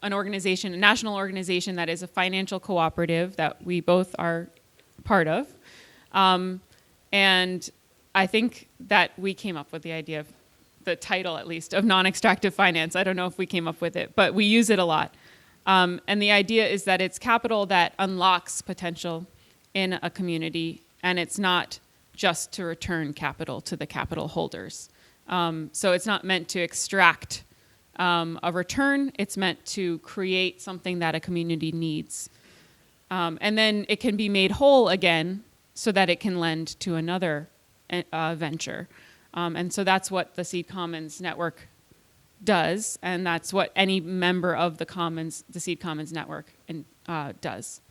[SPEAKER 1] an organization, a national organization that is a financial cooperative that we both are part of. And I think that we came up with the idea of the title, at least, of non-extractive finance. I don't know if we came up with it, but we use it a lot. And the idea is that it's capital that unlocks potential in a community, and it's not just to return capital to the capital holders. So it's not meant to extract a return. It's meant to create something that a community needs. And then it can be made whole again so that it can lend to another venture. And so that's what the Seed Commons Network does, and that's what any member of the Seed Commons Network does.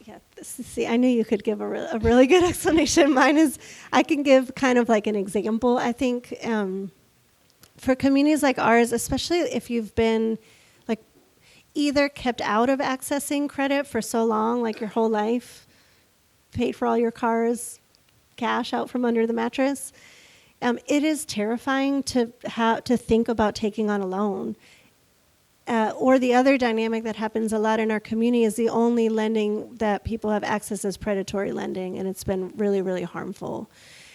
[SPEAKER 2] Yeah, see, I knew you could give a really good explanation. Mine is, I can give kind of like an example. I think for communities like ours, especially if you've been like either kept out of accessing credit for so long, like your whole life, paid for all your cars, cash out from under the mattress, it is terrifying to think about taking on a loan. Or the other dynamic that happens a lot in our community is the only lending that people have access is predatory lending, and it's been really, really harmful.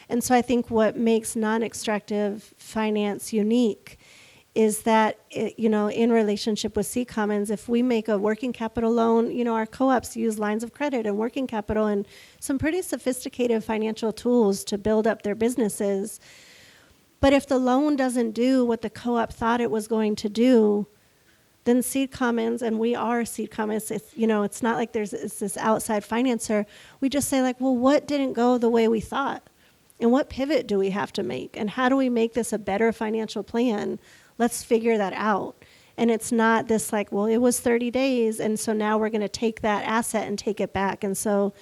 [SPEAKER 2] And so I think what makes non-extractive finance unique is that, in relationship with Seed Commons, if we make a working capital loan, our co-ops use lines of credit and working capital and some pretty sophisticated financial tools to build up their businesses. But if the loan doesn't do what the co-op thought it was going to do, then Seed Commons, and we are Seed Commons, it's not like it's this outside financer. We just say like, well, what didn't go the way we thought? And what pivot do we have to make? And how do we make this a better financial plan? Let's figure that out. And it's not this like, well, it was 30 days, and so now we're going to take that asset and take it back. And so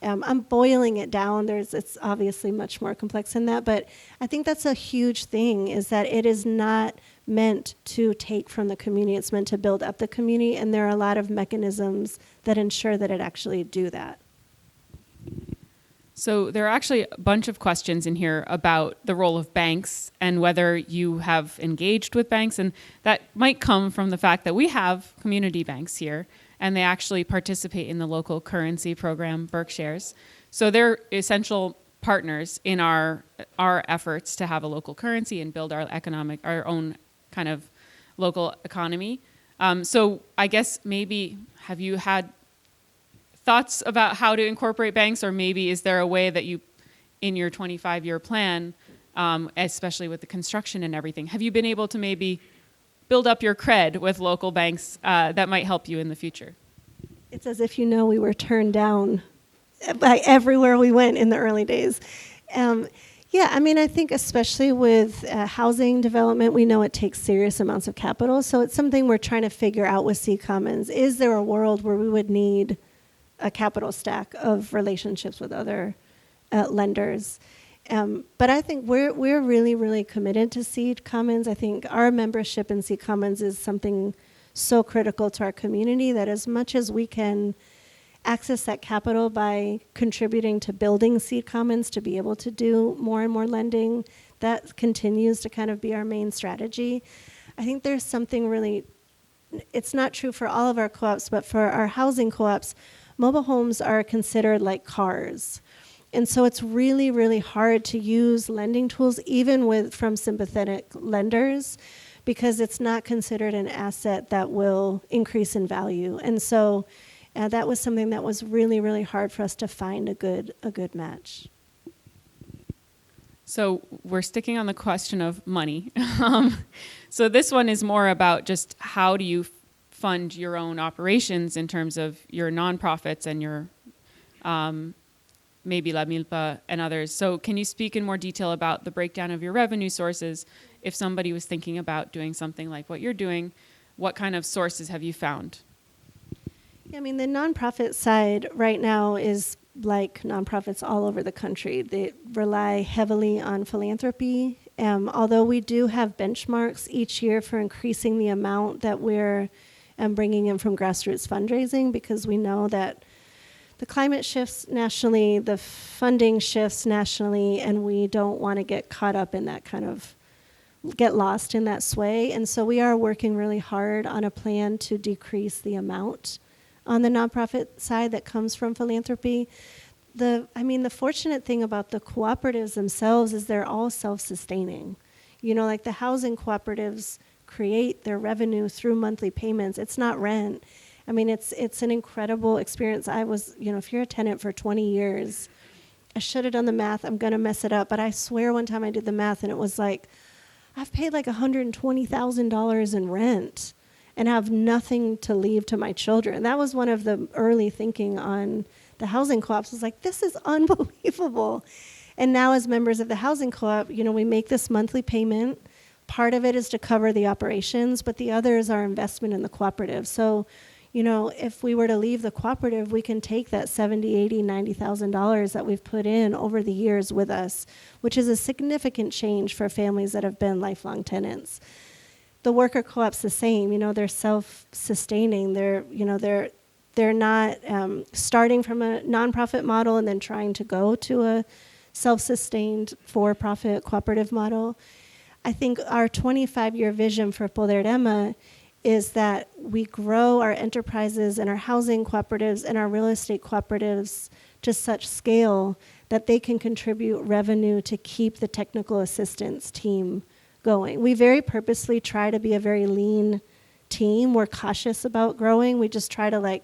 [SPEAKER 2] I'm boiling it down. It's obviously much more complex than that, but I think that's a huge thing, is that it is not meant to take from the community. It's meant to build up the community, and there are a lot of mechanisms that ensure that it actually do that.
[SPEAKER 1] So there are actually a bunch of questions in here about the role of banks and whether you have engaged with banks, and that might come from the fact that we have community banks here, and they actually participate in the local currency program, Berkshires. So they're essential partners in our efforts to have a local currency and build our own kind of local economy. So I guess maybe have you had thoughts about how to incorporate banks, or maybe is there a way that you, in your 25-year plan, especially with the construction and everything, have you been able to maybe build up your cred with local banks that might help you in the future?
[SPEAKER 2] It's as if we were turned down by everywhere we went in the early days. I think especially with housing development, we know it takes serious amounts of capital. So it's something we're trying to figure out with Seed Commons. Is there a world where we would need a capital stack of relationships with other lenders? But I think we're really, really committed to Seed Commons. I think our membership in Seed Commons is something so critical to our community that as much as we can access that capital by contributing to building Seed Commons to be able to do more and more lending, that continues to kind of be our main strategy. I think there's something really, it's not true for all of our co-ops, but for our housing co-ops, mobile homes are considered like cars. And so it's really, really hard to use lending tools, even from sympathetic lenders, because it's not considered an asset that will increase in value. And so that was something that was really, really hard for us to find a good match.
[SPEAKER 1] So we're sticking on the question of money. So this one is more about just how do you fund your own operations in terms of your nonprofits and your maybe La Milpa and others. So can you speak in more detail about the breakdown of your revenue sources? If somebody was thinking about doing something like what you're doing, what kind of sources have you found?
[SPEAKER 2] Yeah, the nonprofit side right now is like nonprofits all over the country. They rely heavily on philanthropy. Although we do have benchmarks each year for increasing the amount that we're bringing in from grassroots fundraising, because we know that the climate shifts nationally, the funding shifts nationally, and we don't want to get caught up in that get lost in that sway. And so we are working really hard on a plan to decrease the amount on the nonprofit side that comes from philanthropy. The fortunate thing about the cooperatives themselves is they're all self-sustaining. Like the housing cooperatives create their revenue through monthly payments. It's not rent. It's an incredible experience. I was, if you're a tenant for 20 years, I should have done the math. I'm going to mess it up. But I swear one time I did the math and it was like, I've paid like $120,000 in rent and have nothing to leave to my children. That was one of the early thinking on the housing co-ops. Was like, this is unbelievable. And now as members of the housing co-op, we make this monthly payment. Part of it is to cover the operations, but the other is our investment in the cooperative. So, if we were to leave the cooperative, we can take that $70,000, $80,000, $90,000 that we've put in over the years with us, which is a significant change for families that have been lifelong tenants. The worker co-op's the same. They're self-sustaining. They're not starting from a nonprofit model and then trying to go to a self-sustained for-profit cooperative model. I think our 25-year vision for PODER Emma is that we grow our enterprises and our housing cooperatives and our real estate cooperatives to such scale that they can contribute revenue to keep the technical assistance team going. We very purposely try to be a very lean team. We're cautious about growing. We just try to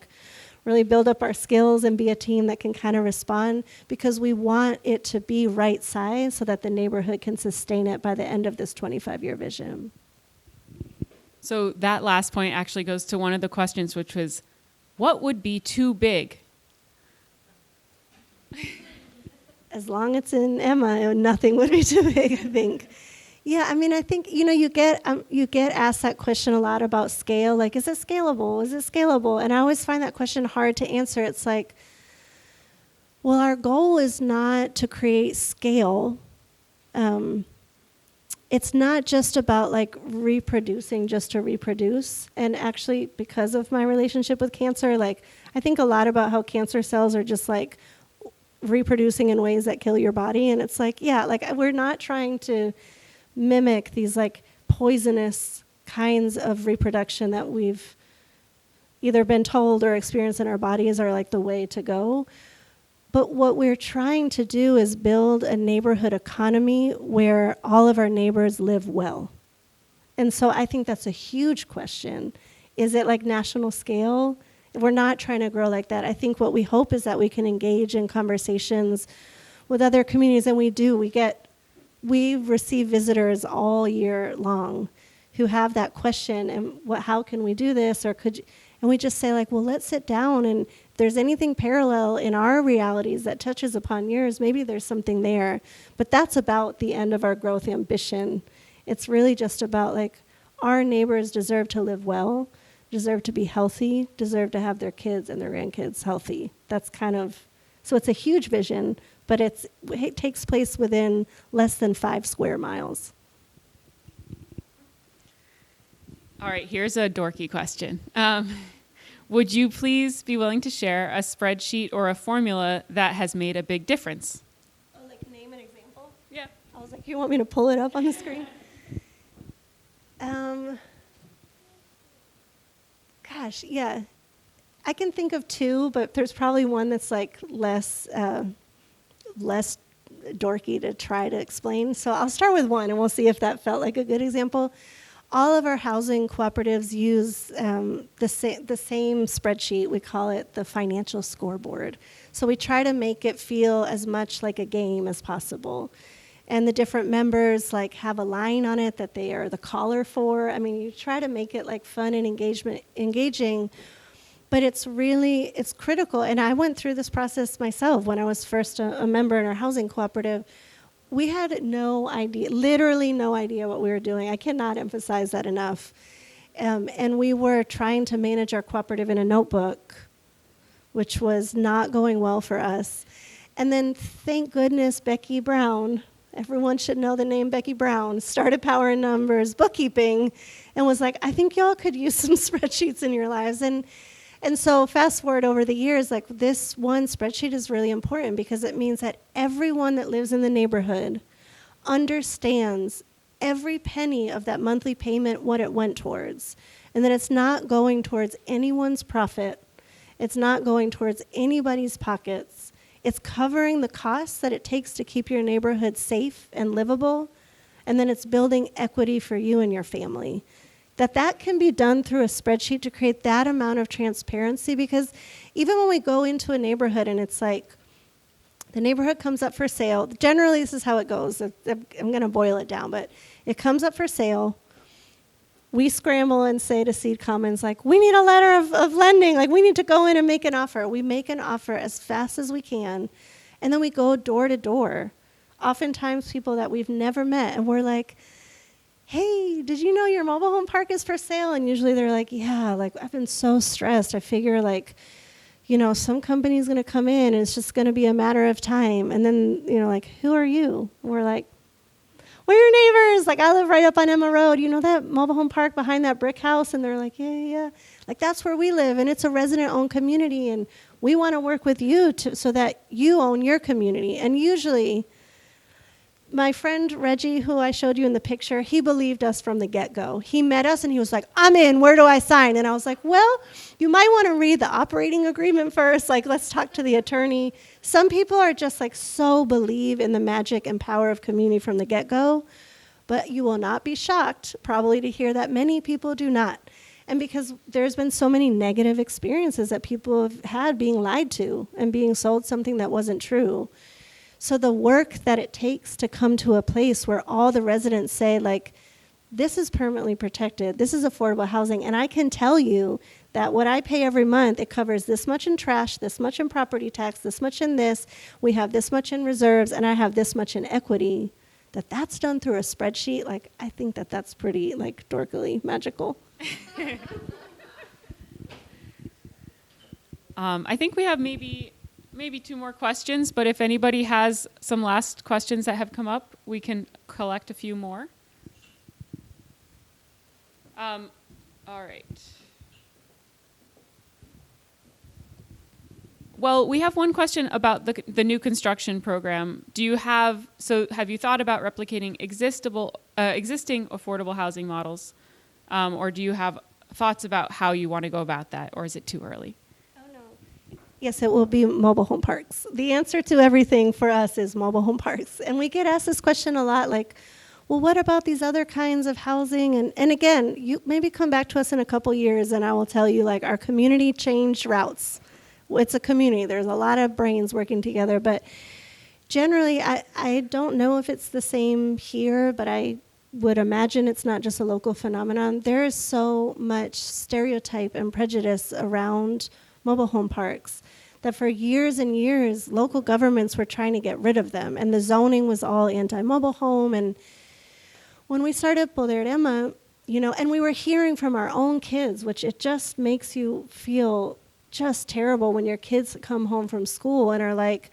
[SPEAKER 2] really build up our skills and be a team that can kind of respond because we want it to be right size so that the neighborhood can sustain it by the end of this 25-year vision.
[SPEAKER 1] So that last point actually goes to one of the questions, which was, what would be too big?
[SPEAKER 2] As long as it's in Emma, nothing would be too big, I think. Yeah, I think, you get asked that question a lot about scale. Like, is it scalable? Is it scalable? And I always find that question hard to answer. It's like, well, our goal is not to create scale. It's not just about reproducing just to reproduce. And actually, because of my relationship with cancer, I think a lot about how cancer cells are just reproducing in ways that kill your body. And it's we're not trying to mimic these poisonous kinds of reproduction that we've either been told or experienced in our bodies are the way to go. But what we're trying to do is build a neighborhood economy where all of our neighbors live well. And so I think that's a huge question. Is it national scale? We're not trying to grow like that. I think what we hope is that we can engage in conversations with other communities, and we do. We receive visitors all year long who have that question, and how can we do this, or could you? And we just say well, let's sit down, and if there's anything parallel in our realities that touches upon yours, maybe there's something there. But that's about the end of our growth ambition. It's really just about our neighbors deserve to live well, deserve to be healthy, deserve to have their kids and their grandkids healthy. That's so it's a huge vision, but it takes place within less than 5 square miles.
[SPEAKER 1] All right, here's a dorky question. Would you please be willing to share a spreadsheet or a formula that has made a big difference?
[SPEAKER 2] Oh, name an example?
[SPEAKER 1] Yeah.
[SPEAKER 2] I was you want me to pull it up on the screen? Gosh, yeah. I can think of 2, but there's probably one that's less dorky to try to explain. So I'll start with one, and we'll see if that felt like a good example. All of our housing cooperatives use the same spreadsheet. We call it the financial scoreboard. So we try to make it feel as much like a game as possible. And the different members have a line on it that they are the caller for. You try to make it fun and engaging, but it's critical. And I went through this process myself when I was first a member in our housing cooperative. We had no idea, literally no idea what we were doing. I cannot emphasize that enough. And we were trying to manage our cooperative in a notebook, which was not going well for us. And then, thank goodness, Becky Brown, everyone should know the name Becky Brown, started Power in Numbers, Bookkeeping, and was I think y'all could use some spreadsheets in your lives. And so fast forward over the years, this one spreadsheet is really important because it means that everyone that lives in the neighborhood understands every penny of that monthly payment, what it went towards, and that it's not going towards anyone's profit. It's not going towards anybody's pockets. It's covering the costs that it takes to keep your neighborhood safe and livable, and then it's building equity for you and your family. That can be done through a spreadsheet to create that amount of transparency, because even when we go into a neighborhood and it's The neighborhood comes up for sale. Generally, this is how it goes. I'm going to boil it down, but it comes up for sale. We scramble and say to Seed Commons, like, we need a letter of lending. Like, we need to go in and make an offer. We make an offer as fast as we can, and then we go door to door. Oftentimes, people that we've never met, and we're like, hey, did you know your mobile home park is for sale? And usually they're like, yeah, like, I've been so stressed. I figure, like, you know, some company's going to come in, and it's just going to be a matter of time. And then, you know, like, who are you? And we're like, we're your neighbors. Like, I live right up on Emma Road. You know that mobile home park behind that brick house? And they're like, yeah. Like, that's where we live, and it's a resident-owned community, and we want to work with you so that you own your community. And usually, my friend Reggie, who I showed you in the picture, he believed us from the get-go. He met us, and he was like, I'm in. Where do I sign? And I was like, well, you might want to read the operating agreement first. Like, let's talk to the attorney. Some people are just, like, so believe in the magic and power of community from the get-go, but you will not be shocked, probably, to hear that many people do not. And because there's been so many negative experiences that people have had being lied to and being sold something that wasn't true. So the work that it takes to come to a place where all the residents say, like, this is permanently protected, this is affordable housing, and I can tell you that what I pay every month, it covers this much in trash, this much in property tax, this much in this, we have this much in reserves, and I have this much in equity, that's done through a spreadsheet. Like, I think that's pretty, like, dorkily magical.
[SPEAKER 1] I think we have maybe 2 more questions, but if anybody has some last questions that have come up, we can collect a few more. All right. Well, we have one question about the new construction program. Have you thought about replicating existing affordable housing models, or do you have thoughts about how you want to go about that, or is it too early?
[SPEAKER 2] Yes, it will be mobile home parks. The answer to everything for us is mobile home parks. And we get asked this question a lot, like, well, what about these other kinds of housing? And again, you maybe come back to us in a couple years and I will tell you, like, our community changed routes. It's a community. There's a lot of brains working together. But generally, I don't know if it's the same here, but I would imagine it's not just a local phenomenon. There is so much stereotype and prejudice around mobile home parks that for years and years, local governments were trying to get rid of them, and the zoning was all anti-mobile home. And when we started PODER Emma, you know, and we were hearing from our own kids, which it just makes you feel just terrible when your kids come home from school and are like,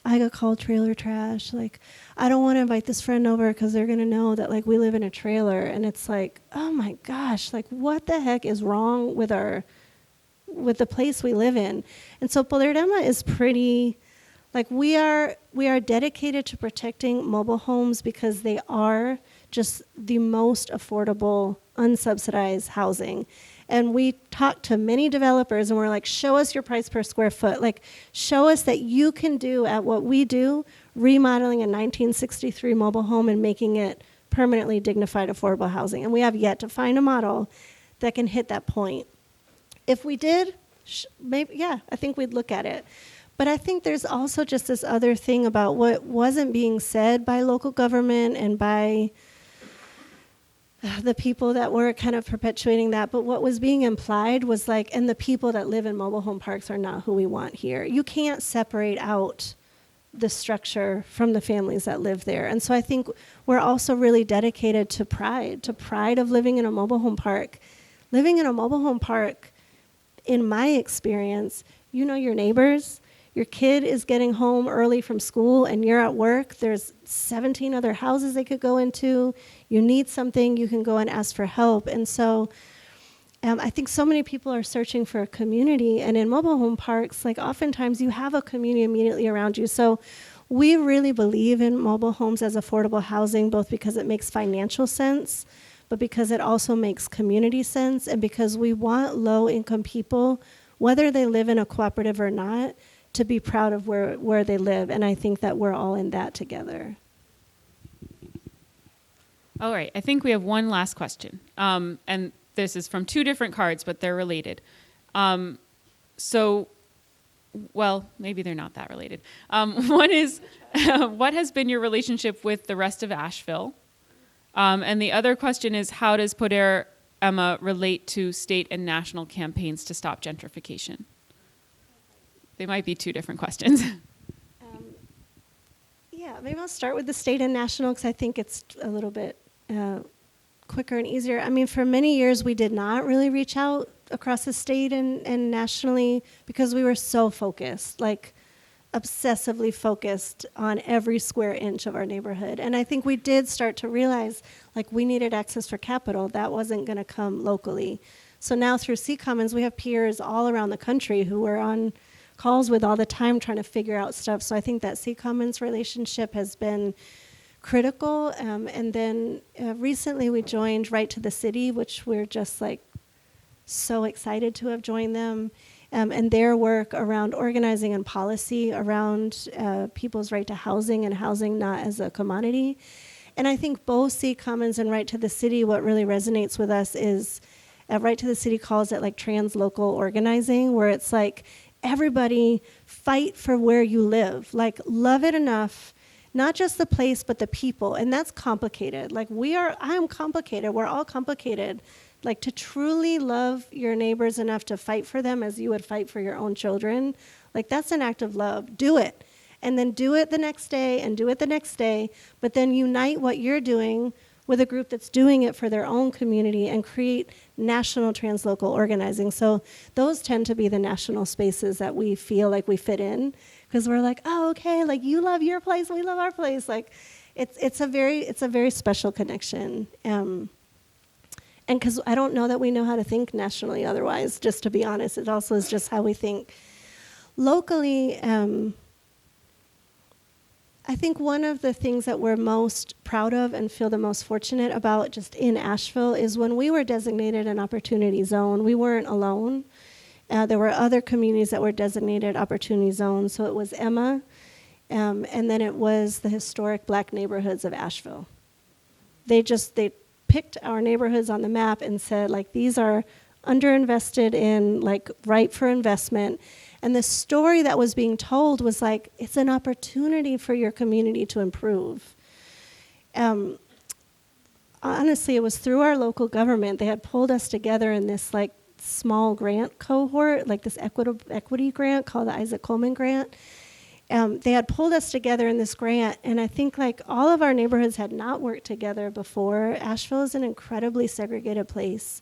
[SPEAKER 2] I got called trailer trash. Like, I don't want to invite this friend over because they're going to know that, like, we live in a trailer. And it's like, oh my gosh, like, what the heck is wrong with the place we live in? And so PODER Emma is pretty, like, we are dedicated to protecting mobile homes because they are just the most affordable, unsubsidized housing. And we talked to many developers and we're like, show us your price per square foot. Like, show us that you can do at what we do, remodeling a 1963 mobile home and making it permanently dignified, affordable housing. And we have yet to find a model that can hit that point. If we did, maybe, yeah, I think we'd look at it. But I think there's also just this other thing about what wasn't being said by local government and by the people that were kind of perpetuating that, but what was being implied was like, and the people that live in mobile home parks are not who we want here. You can't separate out the structure from the families that live there. And so I think we're also really dedicated to pride of living in a mobile home park. Living in a mobile home park, in my experience, you know your neighbors. Your kid is getting home early from school and you're at work. There's 17 other houses they could go into. You need something, you can go and ask for help. And so I think so many people are searching for a community. And in mobile home parks, like, oftentimes you have a community immediately around you. So we really believe in mobile homes as affordable housing, both because it makes financial sense, but because it also makes community sense, and because we want low-income people, whether they live in a cooperative or not, to be proud of where they live. And I think that we're all in that together.
[SPEAKER 1] All right, I think we have one last question. And this is from 2 different cards, but they're related. So well, maybe they're not that related. One is, what has been your relationship with the rest of Asheville? And the other question is, how does PODER, Emma, relate to state and national campaigns to stop gentrification? They might be two different questions.
[SPEAKER 2] Yeah, maybe I'll start with the state and national because I think it's a little bit quicker and easier. I mean, for many years, we did not really reach out across the state and nationally because we were so focused, like obsessively focused on every square inch of our neighborhood. And I think we did start to realize, like, we needed access for capital. That wasn't going to come locally. So now through C Commons, we have peers all around the country who we're on calls with all the time trying to figure out stuff. So I think that C Commons relationship has been critical. And then recently we joined Right to the City, which we're just like so excited to have joined them. And their work around organizing and policy around people's right to housing and housing not as a commodity. And I think both C Commons and Right to the City, what really resonates with us is Right to the City calls it like translocal organizing, where it's like everybody fight for where you live, like love it enough, not just the place, but the people. And that's complicated. Like I am complicated. We're all complicated. Like to truly love your neighbors enough to fight for them as you would fight for your own children. Like that's an act of love. Do it. And then do it the next day and do it the next day. But then unite what you're doing with a group that's doing it for their own community and create national translocal organizing. So those tend to be the national spaces that we feel like we fit in because we're like, oh, okay, like you love your place, we love our place. Like it's a very special connection. And because I don't know that we know how to think nationally otherwise, just to be honest. It also is just how we think locally. I think one of the things that we're most proud of and feel the most fortunate about just in Asheville is when we were designated an opportunity zone, we weren't alone. There were other communities that were designated opportunity zones. So it was Emma, and then it was the historic Black neighborhoods of Asheville. They picked our neighborhoods on the map and said, like, these are underinvested in, like, ripe for investment. And the story that was being told was like, it's an opportunity for your community to improve. Honestly, it was through our local government. They had pulled us together in this like small grant cohort, like this equity grant called the Isaac Coleman Grant. They had pulled us together in this grant, and I think like all of our neighborhoods had not worked together before. Asheville is an incredibly segregated place.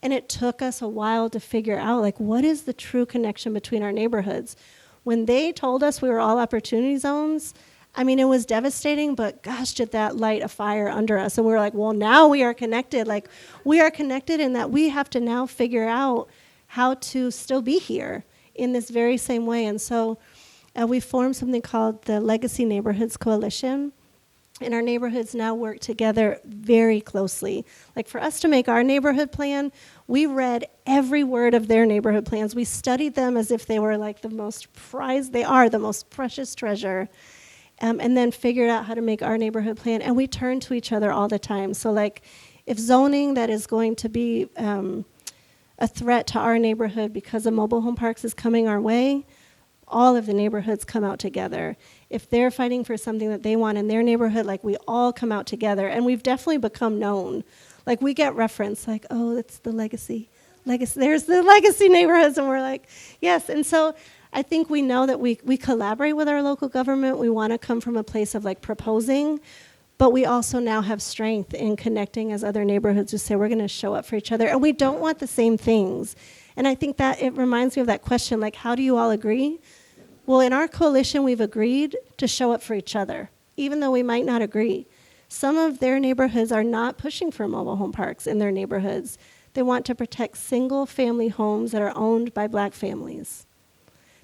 [SPEAKER 2] And it took us a while to figure out, like, what is the true connection between our neighborhoods? When they told us we were all opportunity zones, I mean, it was devastating, but gosh, did that light a fire under us. And we were like, well, now we are connected. Like, we are connected in that we have to now figure out how to still be here in this very same way. And so we formed something called the Legacy Neighborhoods Coalition. And our neighborhoods now work together very closely. Like for us to make our neighborhood plan, we read every word of their neighborhood plans. We studied them as if they were like the most prized, they are the most precious treasure. And then figured out how to make our neighborhood plan. And we turn to each other all the time. So like if zoning that is going to be a threat to our neighborhood because of mobile home parks is coming our way, all of the neighborhoods come out together. If they're fighting for something that they want in their neighborhood, like we all come out together. And we've definitely become known. Like we get referenced, like, oh, it's the legacy. There's the legacy neighborhoods. And we're like, yes. And so I think we know that we collaborate with our local government. We want to come from a place of like proposing, but we also now have strength in connecting as other neighborhoods who say we're going to show up for each other. And we don't want the same things. And I think that it reminds me of that question, like, how do you all agree? Well, in our coalition, we've agreed to show up for each other, even though we might not agree. Some of their neighborhoods are not pushing for mobile home parks in their neighborhoods. They want to protect single-family homes that are owned by Black families.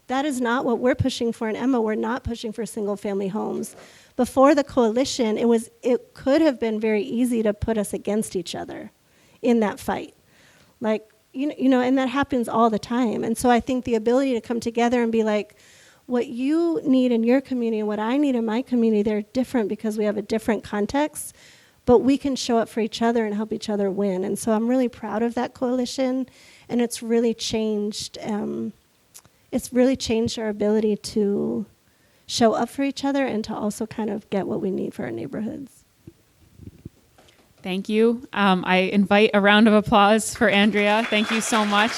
[SPEAKER 2] That is not what we're pushing for in Emma. We're not pushing for single-family homes. Before the coalition, it could have been very easy to put us against each other in that fight. Like, you know, and that happens all the time. And so I think the ability to come together and be like, what you need in your community and what I need in my community, they're different because we have a different context, but we can show up for each other and help each other win. And so I'm really proud of that coalition, and it's really changed it's really changed our ability to show up for each other and to also kind of get what we need for our neighborhoods.
[SPEAKER 1] Thank you. I invite a round of applause for Andrea. Thank you so much.